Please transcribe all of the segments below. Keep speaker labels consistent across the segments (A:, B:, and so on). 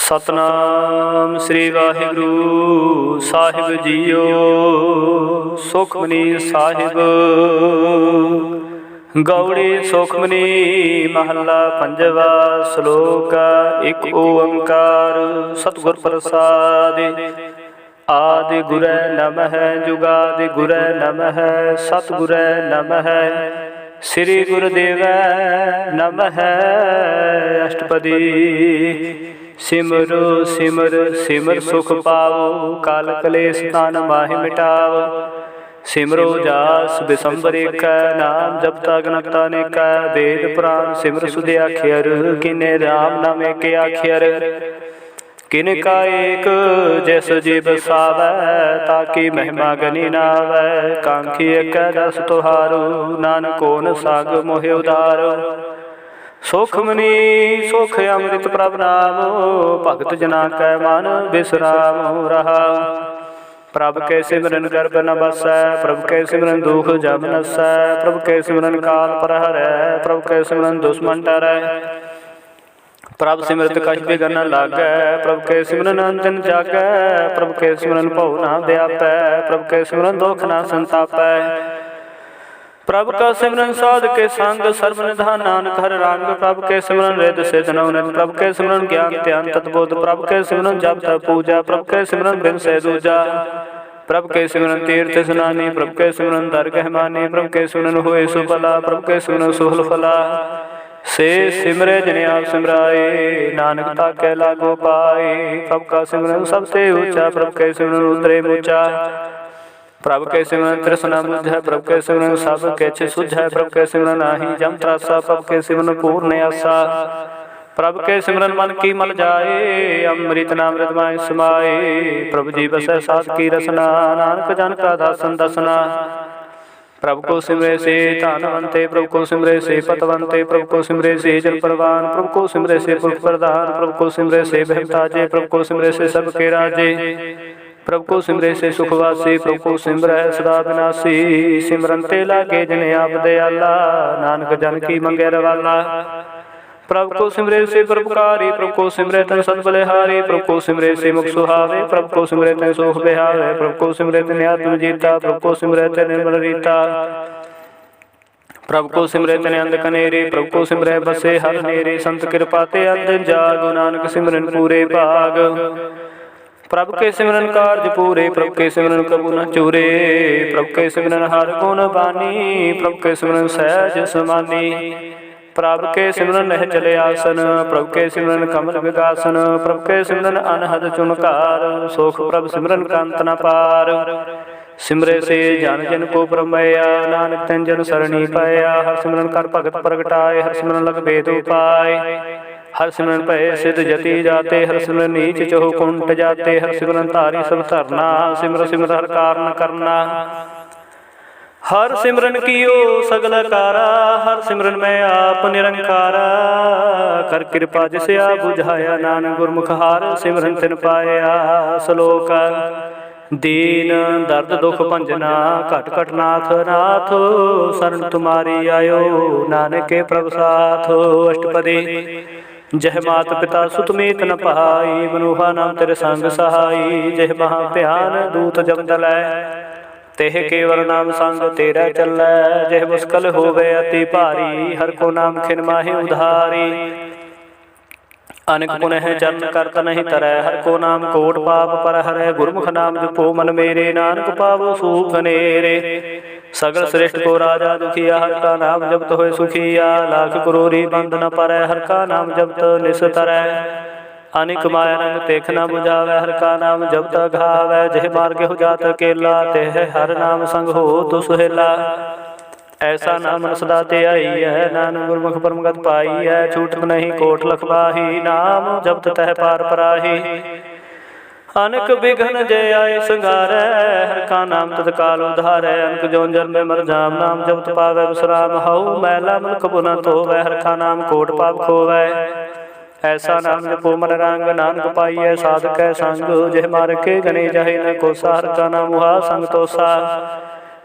A: सतनाम श्री वाहिगुरु साहिब जीओ। सुखमनी साहिब गौड़ी सुखमनी महला पंजवा। श्लोक एक ओंकार सतगुर प्रसाद। आदि गुरै नमः जुगादि गुरै नमः सतगुरै नमः श्री गुरुदेवै नमः। अष्टपदी सिमरो सिमर सिमर सुख पाओ काल कलेश तान माहि मिटाओ। सिमरो जास बिसंबर एक नाम जपता गणता अनेक। वेद पुराण सिमर सुधे आखियर किने राम नाम एक आखियर। किनका एक जैस जीव सावै ताकि महिमा गनी नावै। कांखी एक दस तुहारो नानक कोन साग मोहि उदारो। सुखमनी सुख अमृत प्रभ नाम भगत जना कै मन बिसराम रहा। प्रभ के सिमरन गर्भ न बसै प्रभ के सिमरन दुख जम नसै। प्रभ के सिमरन काल पर हरै प्रभ के सिमरन दुश्मन डरै। प्रभ सिमरत कछ बिघन न लागै प्रभ के सिमरन अंजन जागै। प्रभ के सिमरन भउ न व्यापै प्रभ के सिमरन दुख न संतापै। प्रभ का सिमरन साध के संग सर्व निधान नानक हर रंग। प्रभ के सिमरन रिद सिद्ध नवनित प्रभ के सिमरन ज्ञान ध्यान तत्बोध। प्रभ के सिमरन जप तप पूजा प्रभ के सिमरन बिन से दूजा। प्रभ के सिमरन तीर्थ स्नानी प्रभ के सिमरन दरगह मानी। प्रभ के सिमरन होए सुफला प्रभ के सिमरन सुफल फला। से सिमरे जिने आप सिमराए नानक ताकै लागो पाए। प्रभ का सिमरन सबसे ऊंचा प्रभ के सिमरन उतरे ऊंचा। प्रभ के सिमरन तृष्णा बुझै प्रभ के सिमरन सब किछ सुझै। प्रभ के सिमरन आही जम त्रासा प्रभ के सिमरन पूर्ण आसा। प्रभ के सिमरन मन की मल जाए अमृत नामृत माय समाए। प्रभु जी बसै साध की रसना नानक जन का दासन दसना। प्रभु को सिमरे से धनवंते प्रभु को सिमरे से पतवंते प्रभु को सिमरे से जल प्रवान। प्रभु को सिमरे से पुरख प्रधान प्रभु को सिमरे से बहताजे। प्रभु को सिमरे से सबके राजे प्रभु को सिमरे से सुखवासी। प्रभु को सिमरै सदा विनाशी। सिमरन ते लागे जिने आप दयाला नानक जन की मंगै रवाला। प्रभु को सिमरे से परोपकारी प्रभु को सिमरे तन सत बलिहारी। प्रभु को सिमरे से मुख सुहावे प्रभु को सिमरे तन सुख बिहावे। प्रभु को सिमरे तन आत्म जीता प्रभु को सिमरे तन निर्मल रीता। प्रभु को सिमरे तन अंध कनेरे प्रभु को सिमरे बसे हर नेरे। संत कृपा ते अंधन जागो नानक सिमरन पूरे भाग। प्रभु के सिमरन कार्य पूरे प्रभु के सिमरन कबू न चूरे। प्रभु के सिमरन हर गुण बानी प्रभु के सिमरन सहज समानी। प्रभु के सिमरन नह चले आसन प्रभु के सिमरन कमल विगासन। प्रभु के सिमरन अनहद चुनकार सुख प्रभु सिमरन कांत न पार। सिमरे से जन जन को प्रमया नानक तन जन सरणी पाया। हर सिमरन कर भगत प्रगटाए हर सिमरन लग भेद उपाय। हर सिमरन पै सिद्ध जति जाते हर सिमरन नीच चहु कुंठ जाते। हर सिमरन धारी सब धरना सिमर सिमर हर कारण करना। हर सिमरन कियो सगल कारा हर सिमरन में आप निरंकारा। कर कृपा जिसे आ बुझाया नानक गुरमुख हार सिमरन तिन पाया। श्लोक दीन दर्द दुख भंजना घट घट नाथ नाथ। शरण तुम्हारी आयो नानक के प्रभु साथ। अष्टपदी जह मात पिता सुत मीत न पहाई मनुहा नाम तेरे संग सहाई। जह महा भयान दूत जब दलै तेह केवल नाम संग तेरा चलै। जह मुश्किल होवे अति भारी हर को नाम खिन माहि उधारी। अनेक पुनः चरण करत नहीं तरह हर को नाम कोट पाप पर हरै। गुरमुख नाम जपो मन मेरे नानक पावो सुख नेरे। सगल श्रेष्ठ को राजा दुखिया हर का नाम जपत होए सुखिया। लाख करोरी बंद न परै हर का नाम जपत निस्तरै। अनिक माया रंग तेख न बुझावै हर का नाम जपत घावै। जह मार्ग हो जात अकेला तेह हर नाम संग हो तो सुहेला। ऐसा नाम सदा ते आई है नानक गुरमुख परमगत पाई है। छूटत नहीं कोट लखवाही नाम जपत तह पार पराही। अनक बिघन जय आय संगारै हर का नाम तत्काल उधारै। अनक जोन जन्म मर जाम नाम जपत पावै विश्राम। हऊ मैला मन कबू न धोवै हर का नाम कोट पाप खोवै। ऐसा नाम जपो मन रंग नानक पाइयै साधक संग। जह मार के गने जाहि न कोसा हर का नाम हुआ संग तोसा।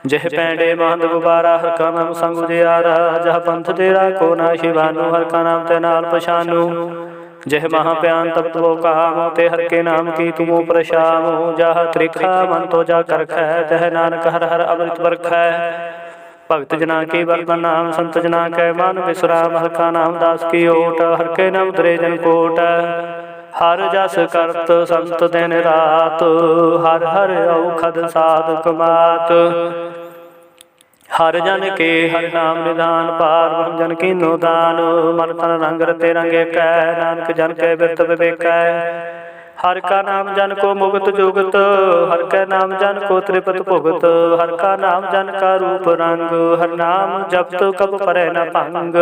A: जह पैंडे महंत गुबारा हर का नाम संग उजियारा। जह पंथ तेरा को ना शिवानु हर का नाम ते नाल पछानु। जह महाप्यान तब तो कहामो ते हर के नाम की तुमो प्रशामो जाह त्रिखा मन तो जा कर खै तह नानक हर हर अमृत बरखै भगत जना के वरदान नाम संत जना कै मन विश्राम हर का नाम दास की ओट हर के नाम उतरे जन कोट हर जस करत संत दिन रात हर हर औखद साधक मात हर जन के हर नाम निधान पार ब्रह्म जन की नो दान मन तन रंग रते रंगे कै नानक जन के बिरत विवेकै हर का नाम जन को मुगत जुगत हर का नाम जन को त्रिपत भुगत हर का नाम जन का रूप रंग हर नाम जपत कब परै न भंग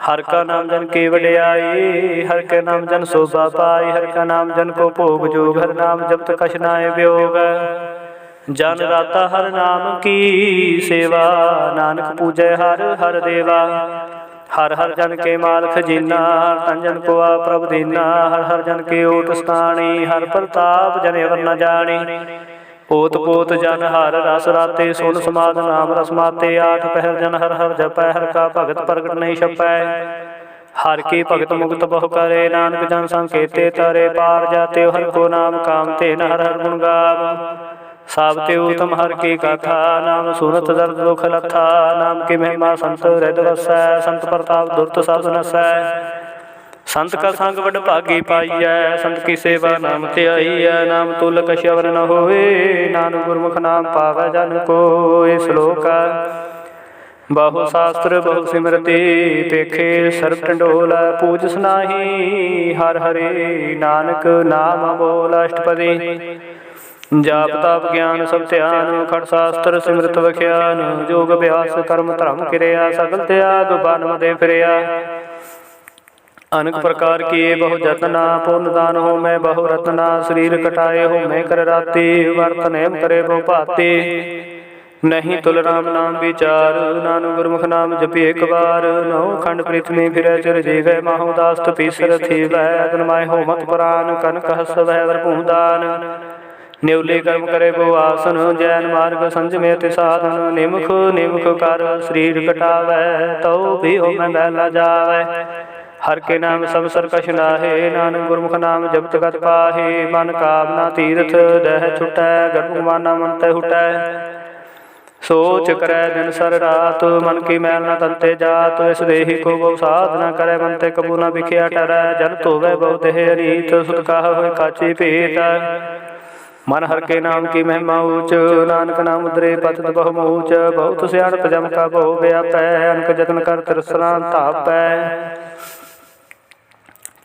A: हर का नाम जन की वड्याई हर के नाम जन शोभा पाई हर का नाम जन को भोग जोग हर नाम जपत कछ नाय वियोग जन राता हर नाम की सेवा नानक पूजै हर हर देवा हर हर जन के माल खजीना तन जन को आ प्रभ दीना हर हर जन के ओट स्थानी हर प्रताप जन अवर न जानी ओत पोत जन हर रस राते सुन समाद नाम रस माते आठ पहर जन हर हर जपै हर का भगत प्रगट नहीं छपै हर की भगत मुक्त बहु करे नानक जन संकेते तारे पार जाते हर को नाम काम ते न हर हर गुण गाव साबते उत्तम हर की गाथा नाम सुनत दर्द दुख लथा नाम की महिमा संत हृदय वसै संत प्रताप दुर्त सब नसै संत का संग वड भागी पाइयै संत की सेवा नाम ध्याइयै नाम तुल कछ अवर न होए नानक गुरमुख नाम पावै जन कोय श्लोक बहु शास्त्र बहु सिमरति पेखे सर्ब टंडोल पूज सनाही हर हरे नानक नाम बोल अष्टपदी जाप ताप ज्ञान सब ध्यान खड़ शास्त्र सिमरत वख्यान जोग अभ्यास कर्म धर्म क्रिया सगल त्याग बन मदे फिरिया अनेक प्रकार किए बहु जतना पुण्य दान हो मैं बहु रत्ना शरीर कटाए हो मैं कर राती वर्त नेम करे बहु भाती नहीं तुल राम नाम विचार नानक गुरमुख नाम जपि एक बार नौ खंड पृथ्वी फिरै चिर जीवै माहु दास तपीसर थीवै अग्नमाय हो मत पुराण कनक हस वह वर भूदान न्यूली कर्म करे वो आसन जैन मार्ग संजमेत साधन निमुख निमुख कर शरीर कटावै तो भी हो मैं बैला जावै हर के नाम सब सर कछ नाहे नानक गुरमुख नाम जपत गत पाहे मन कामना तीर्थ दह छुटै गर्भ माना मन तै हुटै सोच करे दिन सर रात मन की मैल न तंते जात इस देहि को बहु साधना करे मन ते कबू न बिखिया टरै जल धोवै बहु देह रीत सुत कहा होय काची भेत मन हर के नाम की महिमा ऊच नानक नाम उदरे पतित बहु मऊच बहुत सियाणप जम का बहु व्यापै अनक जतन कर तृष्णा तापै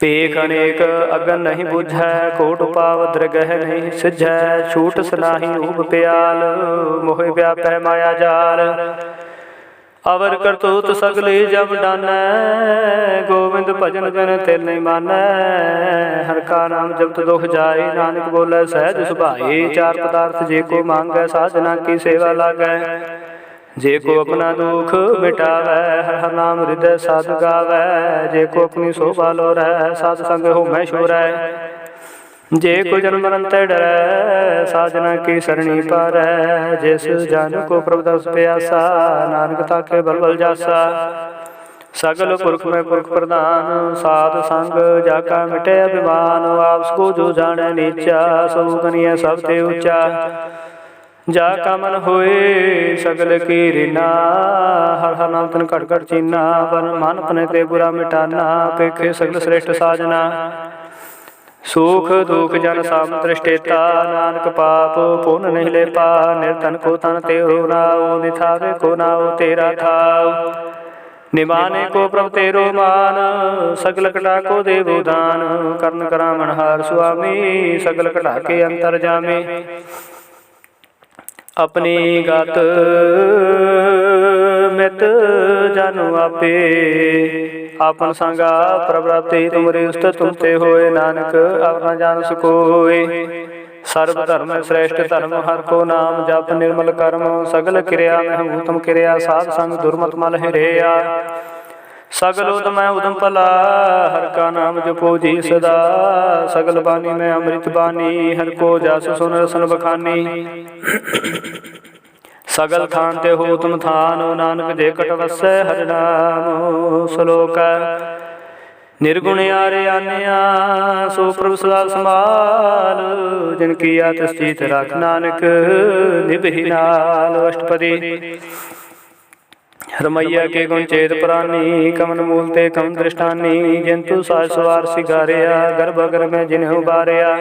A: पेख अनेक अगन नहीं बुझै कोट पाव दृगह नहीं सिझै छूट सनाही ऊब प्याल मोह व्यापै माया जाल अवर करतूत सगले जब डानै गोविंद भजन जन तिल नहीं मानै हर का नाम जपत दुख जाए नानक बोले सहज सुभाए चार पदार्थ जे को मांगै साधना की सेवा लागै जे को अपना दुख मिटावै हर हर नाम हृदय साध गावै जे को अपनी शोभा लो रह साध संग हो मैं शोरै जे को जन्म मरण ते डरै साधना की सरणी पारै जिस जन को प्रभु दस प्यासा नानक ताके बल बल जासा सगल पुरख में पुरख प्रधान साध संग जाका मिटे अभिमान आपस को जो जाने नीचा सो गनिय सब ते ऊंचा जाका मन होए सगल की रीना हर हर नाम तन घट घट चीना पर मन अपने ते बुरा मिटाना पेखे सगल श्रेष्ठ साजना सुख दुख जन साम दृष्टेता नानक पाप पुन नहीं ले पा निर्धन को तन तेरो नाओ निथावे को नाओ तेरा थाओ निमाने को प्रभ तेरो मान सगल कटा को देवो दान कर्ण करामण हार स्वामी सगल कटा के अंतर जामे अपनी गत मित जानु आपे आपन संगा प्रवृत्ति तुमरे उस्त तुमते होए नानक अब न जान सकोए सर्व धर्म श्रेष्ठ धर्म हर को नाम जप निर्मल कर्म सगल क्रिया में हम उत्तम क्रिया साध संग दुर्मत मल हिरेया सगल उदम उदम पला हर का नाम जपो जी सदा सगल बानी में अमृत बानी हर को जास सुन रसन बखानी सगल थान ते हो तुम थान नानक जे कट वसै हर नाम श्लोक निर्गुण आरे आन्या सो प्रभु सदा संभाल, जिन किया तिस चीत राख नानक निभहि नाल। अष्टपदी। रमैया के गुण चेत पुरानी, कमन मूल ते कम दृष्टानी। जिंतु साज सवार सिगारिया, गर्भ अगर में जिन्हु बारिया।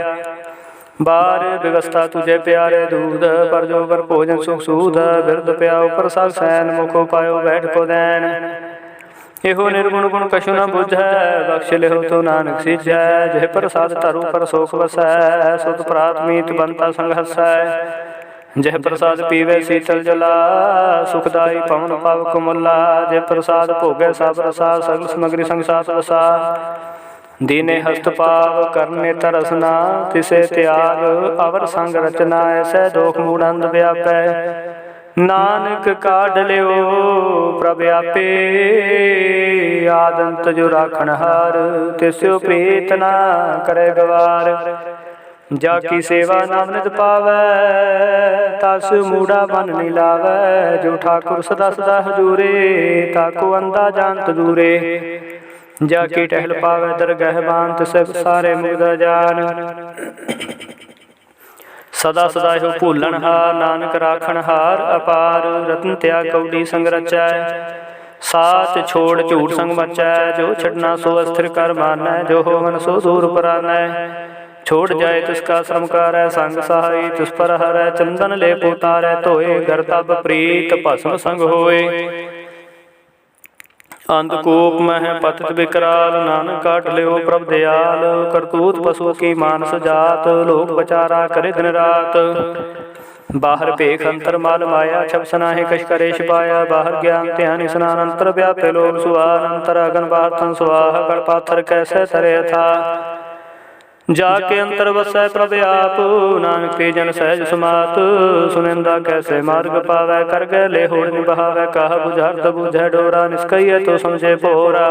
A: बार व्यवस्था तुझे प्यारे दूध, पर जो पर भोजन सुख सूद। बिरद प्याओ प्रसाद सैन, मुखो पायो बैठ को दैन। एहो निर्गुण गुण कछु न बुझै, बख्श लेहो तो नानक सिझै। जह प्रसाद तरु पर शोक वसै, सुत प्रात मीत बनता संग हसै। जह प्रसाद पीवे शीतल जला, सुखदाई पवन पावक मुला। जह प्रसाद भोगे सब रसा, सगल समग्री संग साथ वसा। दीने हस्त पाव करने तरसना, तिसे त्याग अवर संग रचना। ऐसे दोख मूढ़ अंध व्यापै, नानक काढ़ लियो प्रभ आपे। आदंत जो राखण हार, तिस्यो प्रीत ना करे गवार। जाकी सेवा नाम नित पावै, तस मूढ़ा मन नहीं लावै। जो ठाकुर सदा सदा हजूरे, ताको अंधा जानत दूरे। जाकी टहल पावै दरगह बांत, सब सारे मुग्ध जान। सदा सदा हो भूलन हार, नानक राखण हार अपार। रतन त्याग कौडी संग रचै, साच छोड़ झूठ संग मचै। जो छड़ना सो अस्थिर कर मानै, जो होवन सो दूर परानै। छोड़ जाए तिसका श्रम कारै, संग सहाई तिस पर हरै। चंदन ले उतारै धोए, घर तब प्रीत भस्म संग होए। अंधकूप मह पतित विकराल, नानक काट लियो प्रभ दयाल। करतूत पशु की मानस जात, लोक बचारा करे दिन रात। बाहर भेख अंतर माल माया, छप सनाहे कश करे छिपाया। बाहर ज्ञान ध्यान स्नान, अंतर व्यापे लोक सुवान। अंतर अगन बाहर तन सुवाह, गढ़ पाथर कैसे तरे था। जाके अंतर वसै प्रभ आप, नानक के जन सहज समात। सुनिंदा कैसे मार्ग पावै, कर गए ले होड़ निभावै। कहा बुझारत बुझै डोरा, निष्कैय तो समझे भोरा।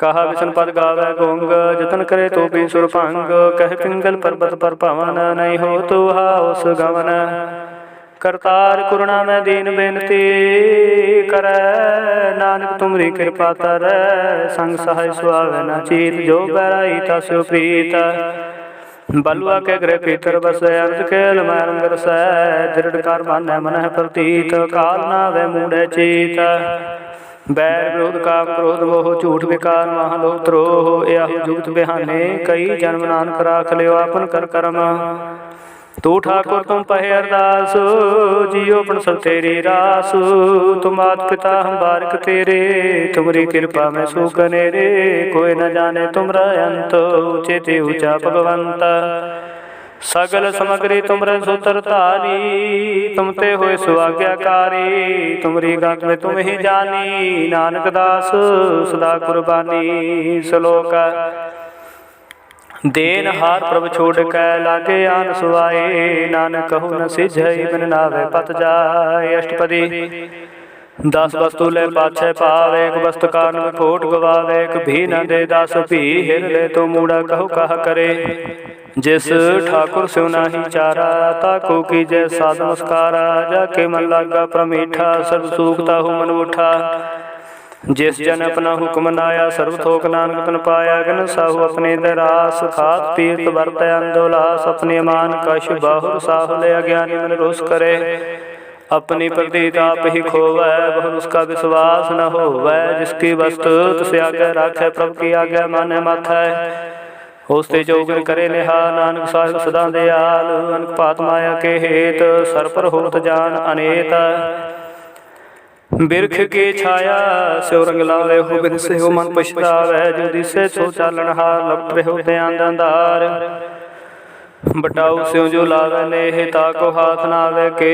A: कहा विष्णु पद गावै गोंग, जतन करे तो भी सुरभंग। कह पिंगल पर्वत पर पवन, नहीं हो तो हाउस गवन। करतार करुणा में दीन बेनती, करै नानक तुमरी कृपा तरै। संग सहाय सुहावे न चीत, जो बैराई तस्यो प्रीत। बलुआ के गृह भीतर बसै, अर्ज केल मैरंग रसै। दृढ़ कर मानै मन प्रतीत, काल ना वे मूढ़े चीत। बैर विरोध काम क्रोध मोह, झूठ विकार महालोभ द्रोह। यह जुगत बिहाने, कई जन्म नानक राख लियो आपन कर करम। तू ठाकुर तुम पहे अरदास, जियो पण सब तेरी रास। तुम मात पिता हम बारिक तेरे, तुमरी कृपा में सुख नेरे। कोई न जाने तुमरा अंत, चेते ऊंचा भगवंत। सगल समग्री तुमरे सूत्र तारी, तुम ते होए सुआज्ञाकारी। तुमरी गत में तुम ही जानी, नानक दास सदा कुर्बानी। श्लोक। देन हार प्रभ छोड़ कै, लागे आन सुआए। नानक कहु न सिझै, बिन नावे पत जाए। अष्टपदी। 10 वस्तु ले पाछे पावे, एक वस्तु कान में खोट गवावे। एक भी न दे दास भी, हिर ले तो मूढ़ा कहु कहा करे। जिस ठाकुर स्यो नाही चारा, ताको कीजै साध नमस्कारा। जाके मन लागा प्रमीठा, सर्व सूखता हूँ मन उठा। जिस जन अपना हुक्म नाया, सर्व थोक नानक तन पाया। गन साहु अपने दरास, खात पीत बरत अंदोलास। अपने मान कश बाहुर साहु ले, अज्ञानी मन रोष करे। अपनी प्रतीत आप ही खोवै, बहु उसका विश्वास न होवै। जिसकी वस्तु तुसे आगे राखै, प्रभु की आज्ञा माने माथै। होस्ते जोगन करे निहाल, नानक साहिब सदा दयाल। अनक पात माया के हेत, सर पर होत जान अनेत। बिरख के छाया स्यो रंग लावे हो, बिन से हो मन पछतावै। जो दिसे सो चालन हार, लपट रहो ध्यान दंदार। बटाऊ स्यो जो लावे नेह, ताको हाथ नावे के।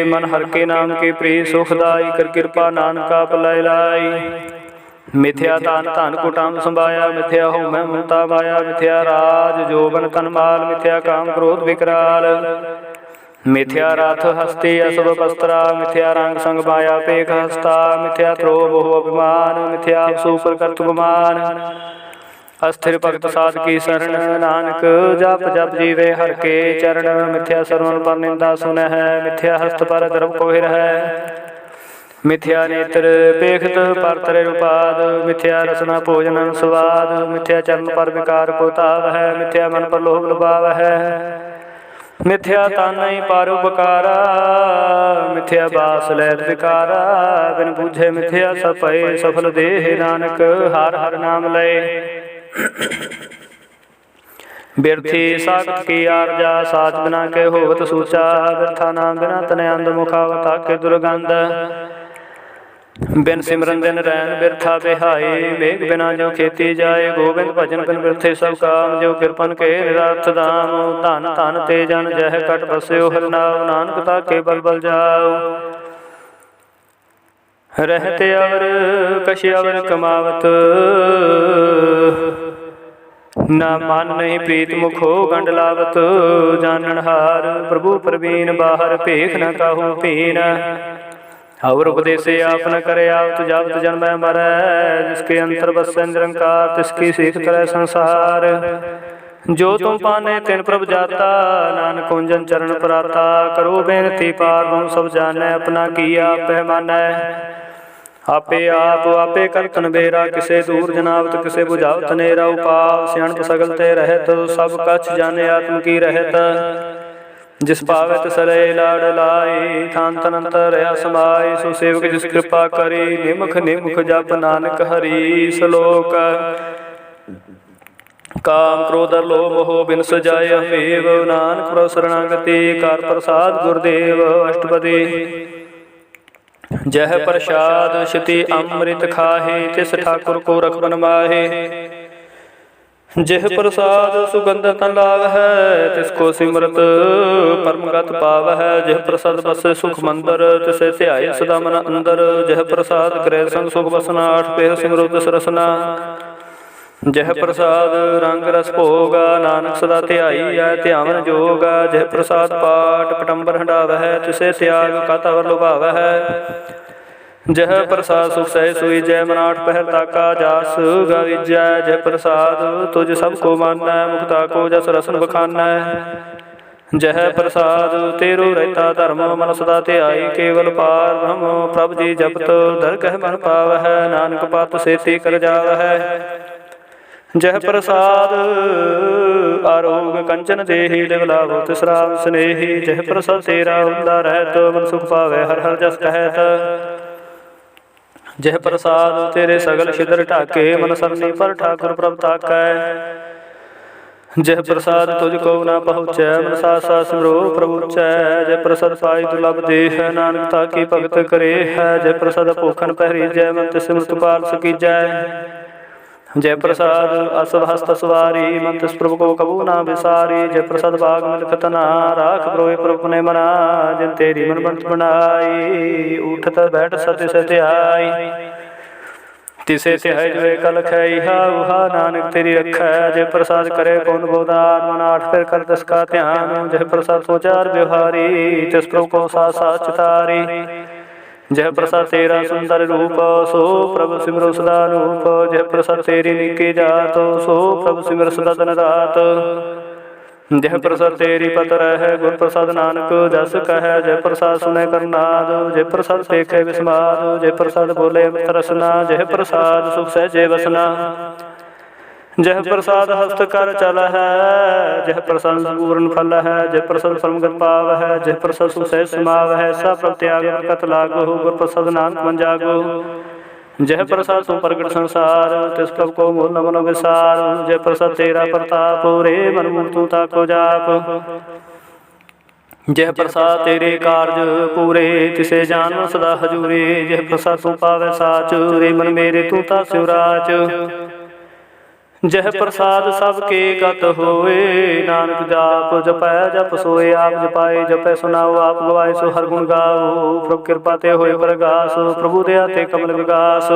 A: मन हर के नाम के प्रिय सुखदाई, कर कृपा नानका पलाई लाई। मिथ्या तान धन कुटाम संभाया, मिथ्या हो मैं ममता माया। मिथ्या राज जोबन तन माल, मिथ्या काम क्रोध विकराल। मिथ्या राथ हस्ती असुभ वस्त्रा, मिथ्या रंग संग माया पेख हस्ता। मिथ्या त्रोह बहु अभिमान, मिथ्या सुपर कर्तुमान। अस्थिर भगत साध की शरण, नानक जप जप जीवे हर के चरण। मिथ्या श्रवण पर निंदा सुन है, मिथ्या हस्त पर गर्भ कोहिर है। मिथ्या नेत्र पेखत पर तरे रूपाद, मिथ्या रसना भोजन स्वाद, मिथ्या चरण पर विकार को ताव है, मिथ्या मन पर लोभ लुभाव है, मिथ्या तानई पारुपकारा, मिथ्या बास लैत विकारा, बिन बूझे मिथ्या सपय सफल देह, नानक हर हर नाम लय। बिरथी साखत की आरजा, साच बिना के होवत सूचा, बिरथा नाम बिना तने अंध, मुखावता के दुर्गंध, बिन सिमरन दिन रैन बिरथा बिहाई, मेघ बिना जो खेती जाए, गोविंद भजन बिन बिरथे सब काम, जो कृपन के निरार्थ दाम, धन धन ते जन जह कट बस्यो हरनाव, नानक ताके बल बल जाओ। रहते अवर कश अवर कमावत, ना मान नहीं प्रीत मुखो गंड लावत, जानन हार प्रभु प्रवीण, बाहर भेख न काहू पीन, और उपदेशे आप न करे आवत, जावत जन्म मरै, जिसके अंतर बसै निरंकार, तिसकी सीख करे संसार, जो तुम पाने तिन प्रभ जाता, नानक कुंजन चरण पराता, करो बेनती पार ब्रह्म सब जानै, अपना किया पैमानै, आपे आपे करतन बेरा, किसे दूर जनावत किसे बुझावत नेरा, उपाव सियाणप सगल ते रहत, सब कछ जाने आत्म की रहत, जिस पावत सरय लाड़ लाए, थान तन अंतर समाय, सो सेवक जिस कृपा करी, निमुख निमुख जप नानक हरि, श्लोक काम क्रोध लोभ मोह बिन सजाय हमेव, नानक प्रभु शरणागति कार प्रसाद गुरुदेव, अष्टपदी जह प्रसाद शिति अमृत खाहे, तिस ठाकुर को रखबन माहे, जिह प्रसाद सुगंध तन लाव है, तिसको सिमरत परमगत पाव है, जिह प्रसाद बस सुख मंदर, तिसे ध्याय सदा मन अंदर, जिह प्रसाद गृह संग सुख बसना, आठ पेह सिमरो दस रसना, जिह प्रसाद रंग रस भोगा, नानक सदा ध्याई ध्यान जोगा, जिह प्रसाद पाठ पटंबर हंडाव है, तिसे त्याग कातावर लुभाव है, जह प्रसाद सुख सह सुई, जय मनाठ पहर ताका जास गविजय, जय प्रसाद तुझ सबको माना, मुक्ता को जस रसन बखाना, जह प्रसाद तेरो रहता धर्म, मन सदा ध्याई केवल पार ब्रह्म, प्रभु जी जपत दरगह मन पाव है, नानक पत सेती कर जाव है, जह प्रसाद आरोग कंचन देहि, लिवलावो तिसराम स्नेही, जह प्रसाद तेरा उदा रहत, मन सुख पावे हर हर जस कहत, जह प्रसाद तेरे सगल छिद्र ढाके, मन सरनी पर ठाकुर प्रभ ताकै, जह प्रसाद तुझको न पहुँचै, मन साथ साथ सिमरो प्रभु चै, जय प्रसाद पाई दुर्लभ देह, नानक ताकी भगत करे है, जय प्रसाद भूखन पहरी जय, मन तिस मृत पाल सकी जय, जय प्रसाद असव हस्त सवारी, मन तिस प्रभु को कबू ना बिसारी, जय प्रसाद बाग मिलखत ना, राख प्रोए प्रभु ने मना, जिन तेरी मन बंत बनाई, उठत बैठ सत्य सत्य आई, तिसे तिहाई जो कल खैहा उहा, नानक तेरी रखै, जय प्रसाद करे कौन गोदान, मन आठ फिर कर दस का ध्यान, जय प्रसाद सोचार व्यवहारी, तिस प्रभु को साथ साथ चितारी, जय प्रसाद तेरा सुंदर रूप, सो प्रभु सिमरो सदा रूप, जय प्रसाद तेरी निकी जात, सो प्रभु सिमर सदा दिन रात, जय प्रसाद तेरी पत रह, गुर प्रसाद नानक जस कह, जय प्रसाद सुने करनाद, जय प्रसाद देखे विस्माद, जय प्रसाद बोले अमृत रसना, जय प्रसाद सुख सहजे वसना, जय प्रसाद हस्त कर चल है, जय प्रसाद पूर्ण फल है, जय प्रसाद परमगत पाव है, जय प्रसाद सुख सहज समाव है, सब प्रभ त्याग कत लागो, गुर प्रसाद नानक मन जागो, जय प्रसाद तुम प्रगट संसार, तिस प्रभ को मूल न मनो विसार, जय प्रसाद तेरा प्रताप, रे मन मूर्तु ताको जाप, जय प्रसाद तेरे कार्य पूरे, तिसे जान सदा हजूरे, जय प्रसाद तू पावे साच, रे मन मेरे तू ता शिवराज, जह प्रसाद सबके गत होए, नानक जाप जपै जप सोए, आप जपाए जपै सुनाओ, आप गवाए सो हर गुण गाओ, प्रभु कृपा ते होए प्रगास, प्रभु दया ते कमल विगास,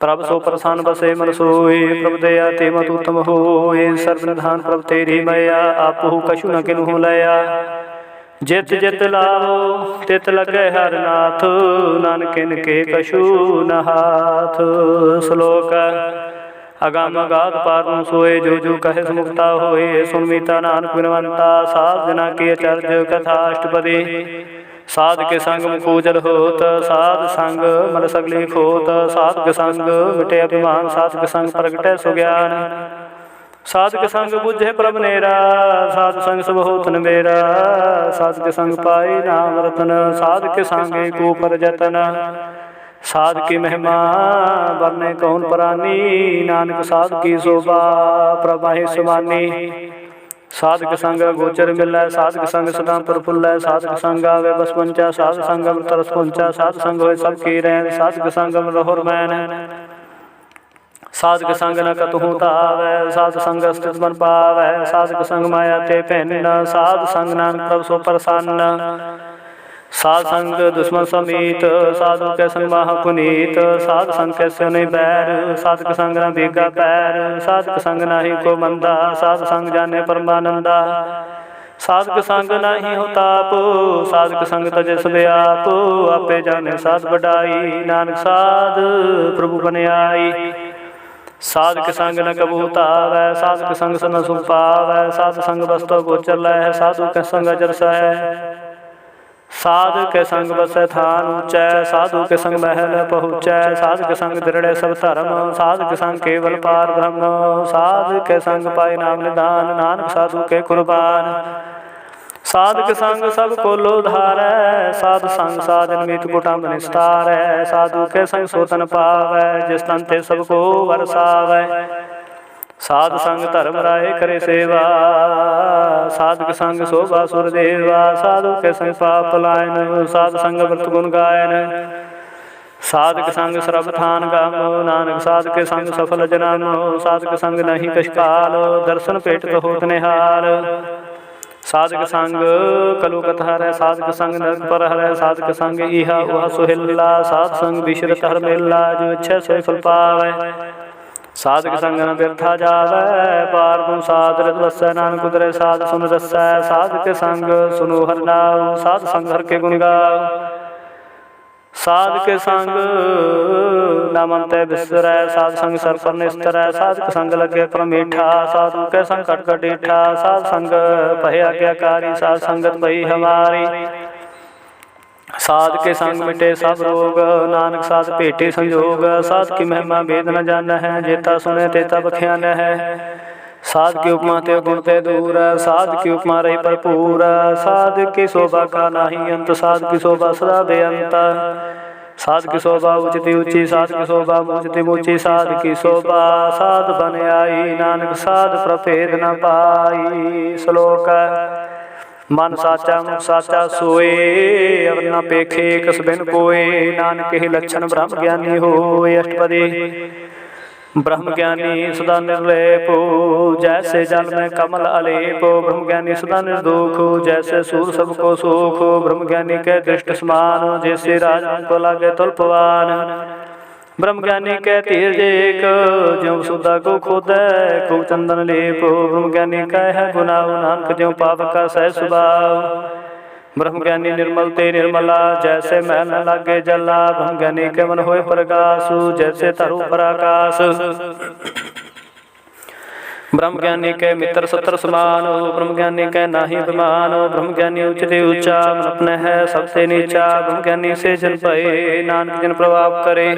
A: प्रभ सो प्रसन्न बसे मन सोए, प्रभु दया ते मत उत्तम होए, सर्व निधान प्रभु तेरी मैया, आपहु कछु न किन्हु लया, जित जित लाओ तित लगे हर नाथ, नानक इनके कछु न हाथ, श्लोक अगम अगाध पार सोए, जो जो कहे मुक्ता होए, सुनमीता नानक बिनवंता, सात जना के चर्च कथा अष्टपदी, साध के संग मुख उजल होत, साध संग मन सगली खोत। साध के संग मिटे अभिमान, साध के संग प्रगटै सुज्ञान। साध के संग बुझे प्रभ नेरा, साध संग सब होत न मेरा। साध के संग पाई नाम रतन, साध के संग को पर जतन। साध की महिमा बरने कौन प्राणी, नानक साध की शोभा प्रभाहि सुमानी। साध के संग गोचर मिलै, साध के संग सदा प्रफुल्लै। साध के संग आवे बस पंचा, साध संग अमृत रस पुंचा। साध संग होय सब की रैन, साध के संग रहोर मैन। साध के संग न कतहु तावै, साध संग स्थित बन पावै। साध के संग माया ते पहन, साध संग नानक प्रभु सो प्रसन्न। साध संग दुश्मन समीत, साधु के संग माह पुनीत। साध संग कैसे नहीं बैर, साध के संग न भीगा पैर। साध के संग नाही को मंदा, साध संग जाने परमानंदा। साध के संग नाही हो ताप, साध के संग तजे सब आप। आपे जाने साध बढ़ाई, नानक साध प्रभु बन आई। साध के संग न कबू तावै, साध के संग सन सुख पावै। साध संग बस्तो गोचर लै, साधु के संग अजर सै। साध के संग बसै थान ऊँचै, साधु के संग महल पहुँचै। साध के संग दृढ़ सब धर्म, साध के संग केवल पार ब्रह्म। साध के संग पाई नाम निदान, नानक साधु के कुर्बान। साध के संग सब को लोधारै, साध संग साधन मीत कुटुंब निस्तारै। साधु के संग सोतन पावै, जिस तन ते सबको बरसावै। साध संग धर्म राय करे सेवा, साध के संग शोभा सुर देवा। साधु के संग पाप पलायन, साध संग व्रत गुण गायन। साध के संग सरब थान गामो, नानक साध के संग सफल जनामो। साध के संग नहीं कछ काल, दर्शन पेट तो होत निहाल। साध के संग कलु कथहरै, साध के संग नरक पर हरै। साध के संग इहा उहा सुहिल्ला, साध संग विश्रत हर मेला। जो इच्छा सोई फल पावै, साध के संग न व्यर्था जावै। पार ब्रह्म साध रत बसै, नानक उतरै साध सुन रसै। साध के संग सुनो हर नाम, साध संग हर के गुण गाओ। साध के संग नाम अंतै बिसरै, साध संग सर पर निस्तरै। साध के संग लगे पर मीठा, साधु के संग कटकट ईठा। साध संग पहे आज्ञाकारी, साध संगत पही हमारी। साध के संग मिटे सब रोग, नानक साध भेटे संयोग। साध की महिमा भेद न जान है, जेता सुने तेता बख्यान है। साध की उपमा ते गुण ते दूर, साध की उपमा रही भरपूर। साध की शोभा का नाही अंत, साध की शोभा सदा बेअंत। साध की शोभा ऊंचती ऊंची, साध की शोभा ऊंचती ऊंची। साध की शोभा साध बन आई, नानक साध प्रभेद न पाई। श्लोक मन साचा मुख साचा सोए, अब न पेखे कस बिन कोय। नानक ही लक्षण ब्रह्म ज्ञानी होय। अष्टपदी ब्रह्म ज्ञानी सदा निर्लेपो, जैसे जल में कमल अलेपो। ब्रह्म ज्ञानी सदा निर्दोख, जैसे सूर सबको सुख। ब्रह्म ज्ञानी के दृष्ट समान, जैसे राजन को लागे तुल्पवान। ब्रह्म ज्ञानी के तीर एक, ज्यों सुधा को खोदै खूब चंदन लेपो। ब्रह्म ज्ञानी कह गुनाह नानक, ज्यों पाप का सह स्वभाव। ब्रह्म ज्ञानी निर्मल ते निर्मला, जैसे महल न लागे जला। ब्रह्म ज्ञानी के मन होए प्रकाश, जैसे तरु पर आकाश। ब्रह्म ज्ञानी के मित्र सत्र समान, ब्रह्म ज्ञानी के नाही अभिमान। ब्रह्म ज्ञानी उच्चते ऊंचा, मन अपने है सबसे नीचा। ब्रह्म ज्ञानी से जन पए, नानक जन प्रभाव करे।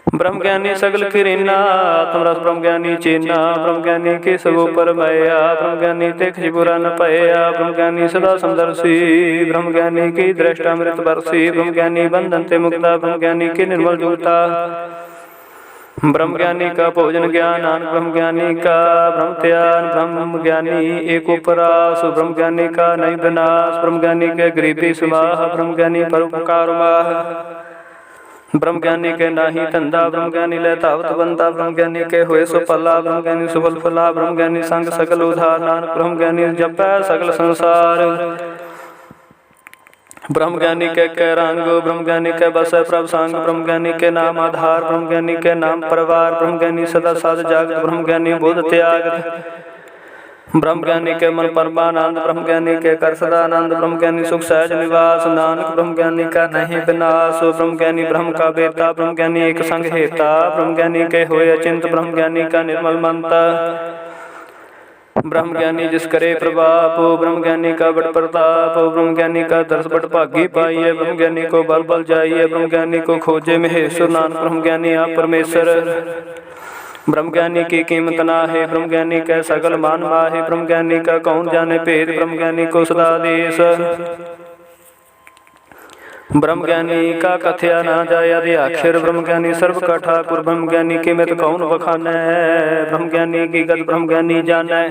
A: ब्रह्म ज्ञानी सगल फिरीना, आत्मरस ब्रह्म ज्ञानी चीना। ब्रह्म ज्ञानी के सब ऊपर मया, ब्रह्म ज्ञानी ते किसी बुरा न पया। ब्रह्म ज्ञानी सदा समदर्शी, ब्रह्म ज्ञानी की दृष्टा अमृत बरसी। ब्रह्म ज्ञानी बंधन ते मुक्ता, ब्रह्म ज्ञानी की निर्मल जुगता। ब्रह्म ज्ञानी का भोजन ज्ञान, ब्रह्म ज्ञानी का ब्रह्म त्यान। ब्रह्म ज्ञानी एक उपरास, ब्रह्म ज्ञानी का नहीं विनाश। ब्रह्म ज्ञानी के गरीबी सुमाह, ब्रह्म ज्ञानी परोपकार माह। ब्रह्म ज्ञानी के नाही धंधा, ब्रह्म ज्ञानी ले धावत बंदा। ब्रह्म ज्ञानी के हुए सो पला, ब्रह्म ज्ञानी सुबल फला। ब्रह्म ज्ञानी संग सकल उधार, नानक ब्रह्म ज्ञानी जपै सकल संसार। ब्रह्म ज्ञानी के रंग, ब्रह्म ज्ञानी के बसै प्रभ संग। ब्रह्म ज्ञानी के नाम आधार, ब्रह्म ज्ञानी के नाम परिवार। ब्रह्म ज्ञानी सदा साध जागत, ब्रह्म ज्ञानी बोध त्यागत। ब्रह्म ज्ञानी के मन परमानंद, ब्रह्म ज्ञानी के कर सदानंद। ब्रह्म ज्ञानी सुख सहज निवास, नानक ब्रह्म ज्ञानी का नहीं विनाश। ब्रह्म ज्ञानी ब्रह्म का बेटा, ब्रह्म ज्ञानी एक संग हेता। ब्रह्म ज्ञानी के होए अचिंत, ब्रह्म ज्ञानी का निर्मल मंत्र। ब्रह्म ज्ञानी जिस करे प्रभाप, ब्रह्म ज्ञानी का बड़ प्रताप, ब्रह्म ज्ञानी का दर्श बड़ भागी पाइए, ब्रह्म ज्ञानी को बल बल जाइए, ब्रह्म ज्ञानी को खोजे महेश्वर, नानक ब्रह्म ज्ञानी आप परमेश्वर। ब्रह्म ज्ञानी की कीमत ना है, ब्रह्म ज्ञानी का सगल मान माहे, ब्रह्म ज्ञानी का कौन जाने भेद, ब्रह्म ज्ञानी को सदा देश। ब्रह्म ज्ञानी का कथया ना जाय आदि अक्षर, ब्रह्म ज्ञानी सर्व का ठाकुर, ब्रह्म ज्ञानी की मित कौन बखानै, ब्रह्म ज्ञानी की गत ब्रह्म ज्ञानी जानै,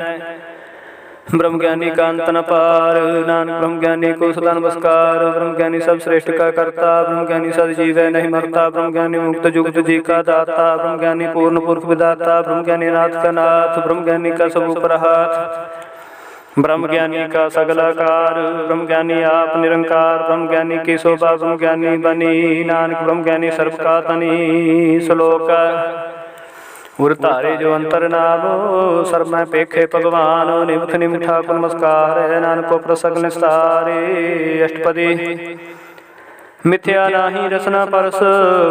A: ब्रह्म ज्ञानी का अंत न पार, नानक ब्रह्म ज्ञानी को सदा नमस्कार। ब्रह्म ज्ञानी सब श्रेष्ठ का करता, ब्रह्म ज्ञानी सद जीव है नहीं मरता, ब्रह्म ज्ञानी मुक्त जुगत जी का दाता, ब्रह्म ज्ञानी पूर्ण पुरख विदाता, ब्रह्म ज्ञानी नाथ का नाथ, ब्रह्म ज्ञानी का सब ऊपर हाथ, ब्रह्म ज्ञानी का सगलाकार, ब्रह्म ज्ञानी आप निरंकार, ब्रह्म ज्ञानी की शोभा ब्रह्म ज्ञानी बनी, नानक ब्रह्म ज्ञानी सर्व का तनी। श्लोक उर तारे जो अंतर नामो, सर मैं पेखे भगवान, निमुख निमुख ठाकुर नमस्कार है, नानक को प्रसक निस्तारे। अष्टपदी मिथ्या नाही रसना परस,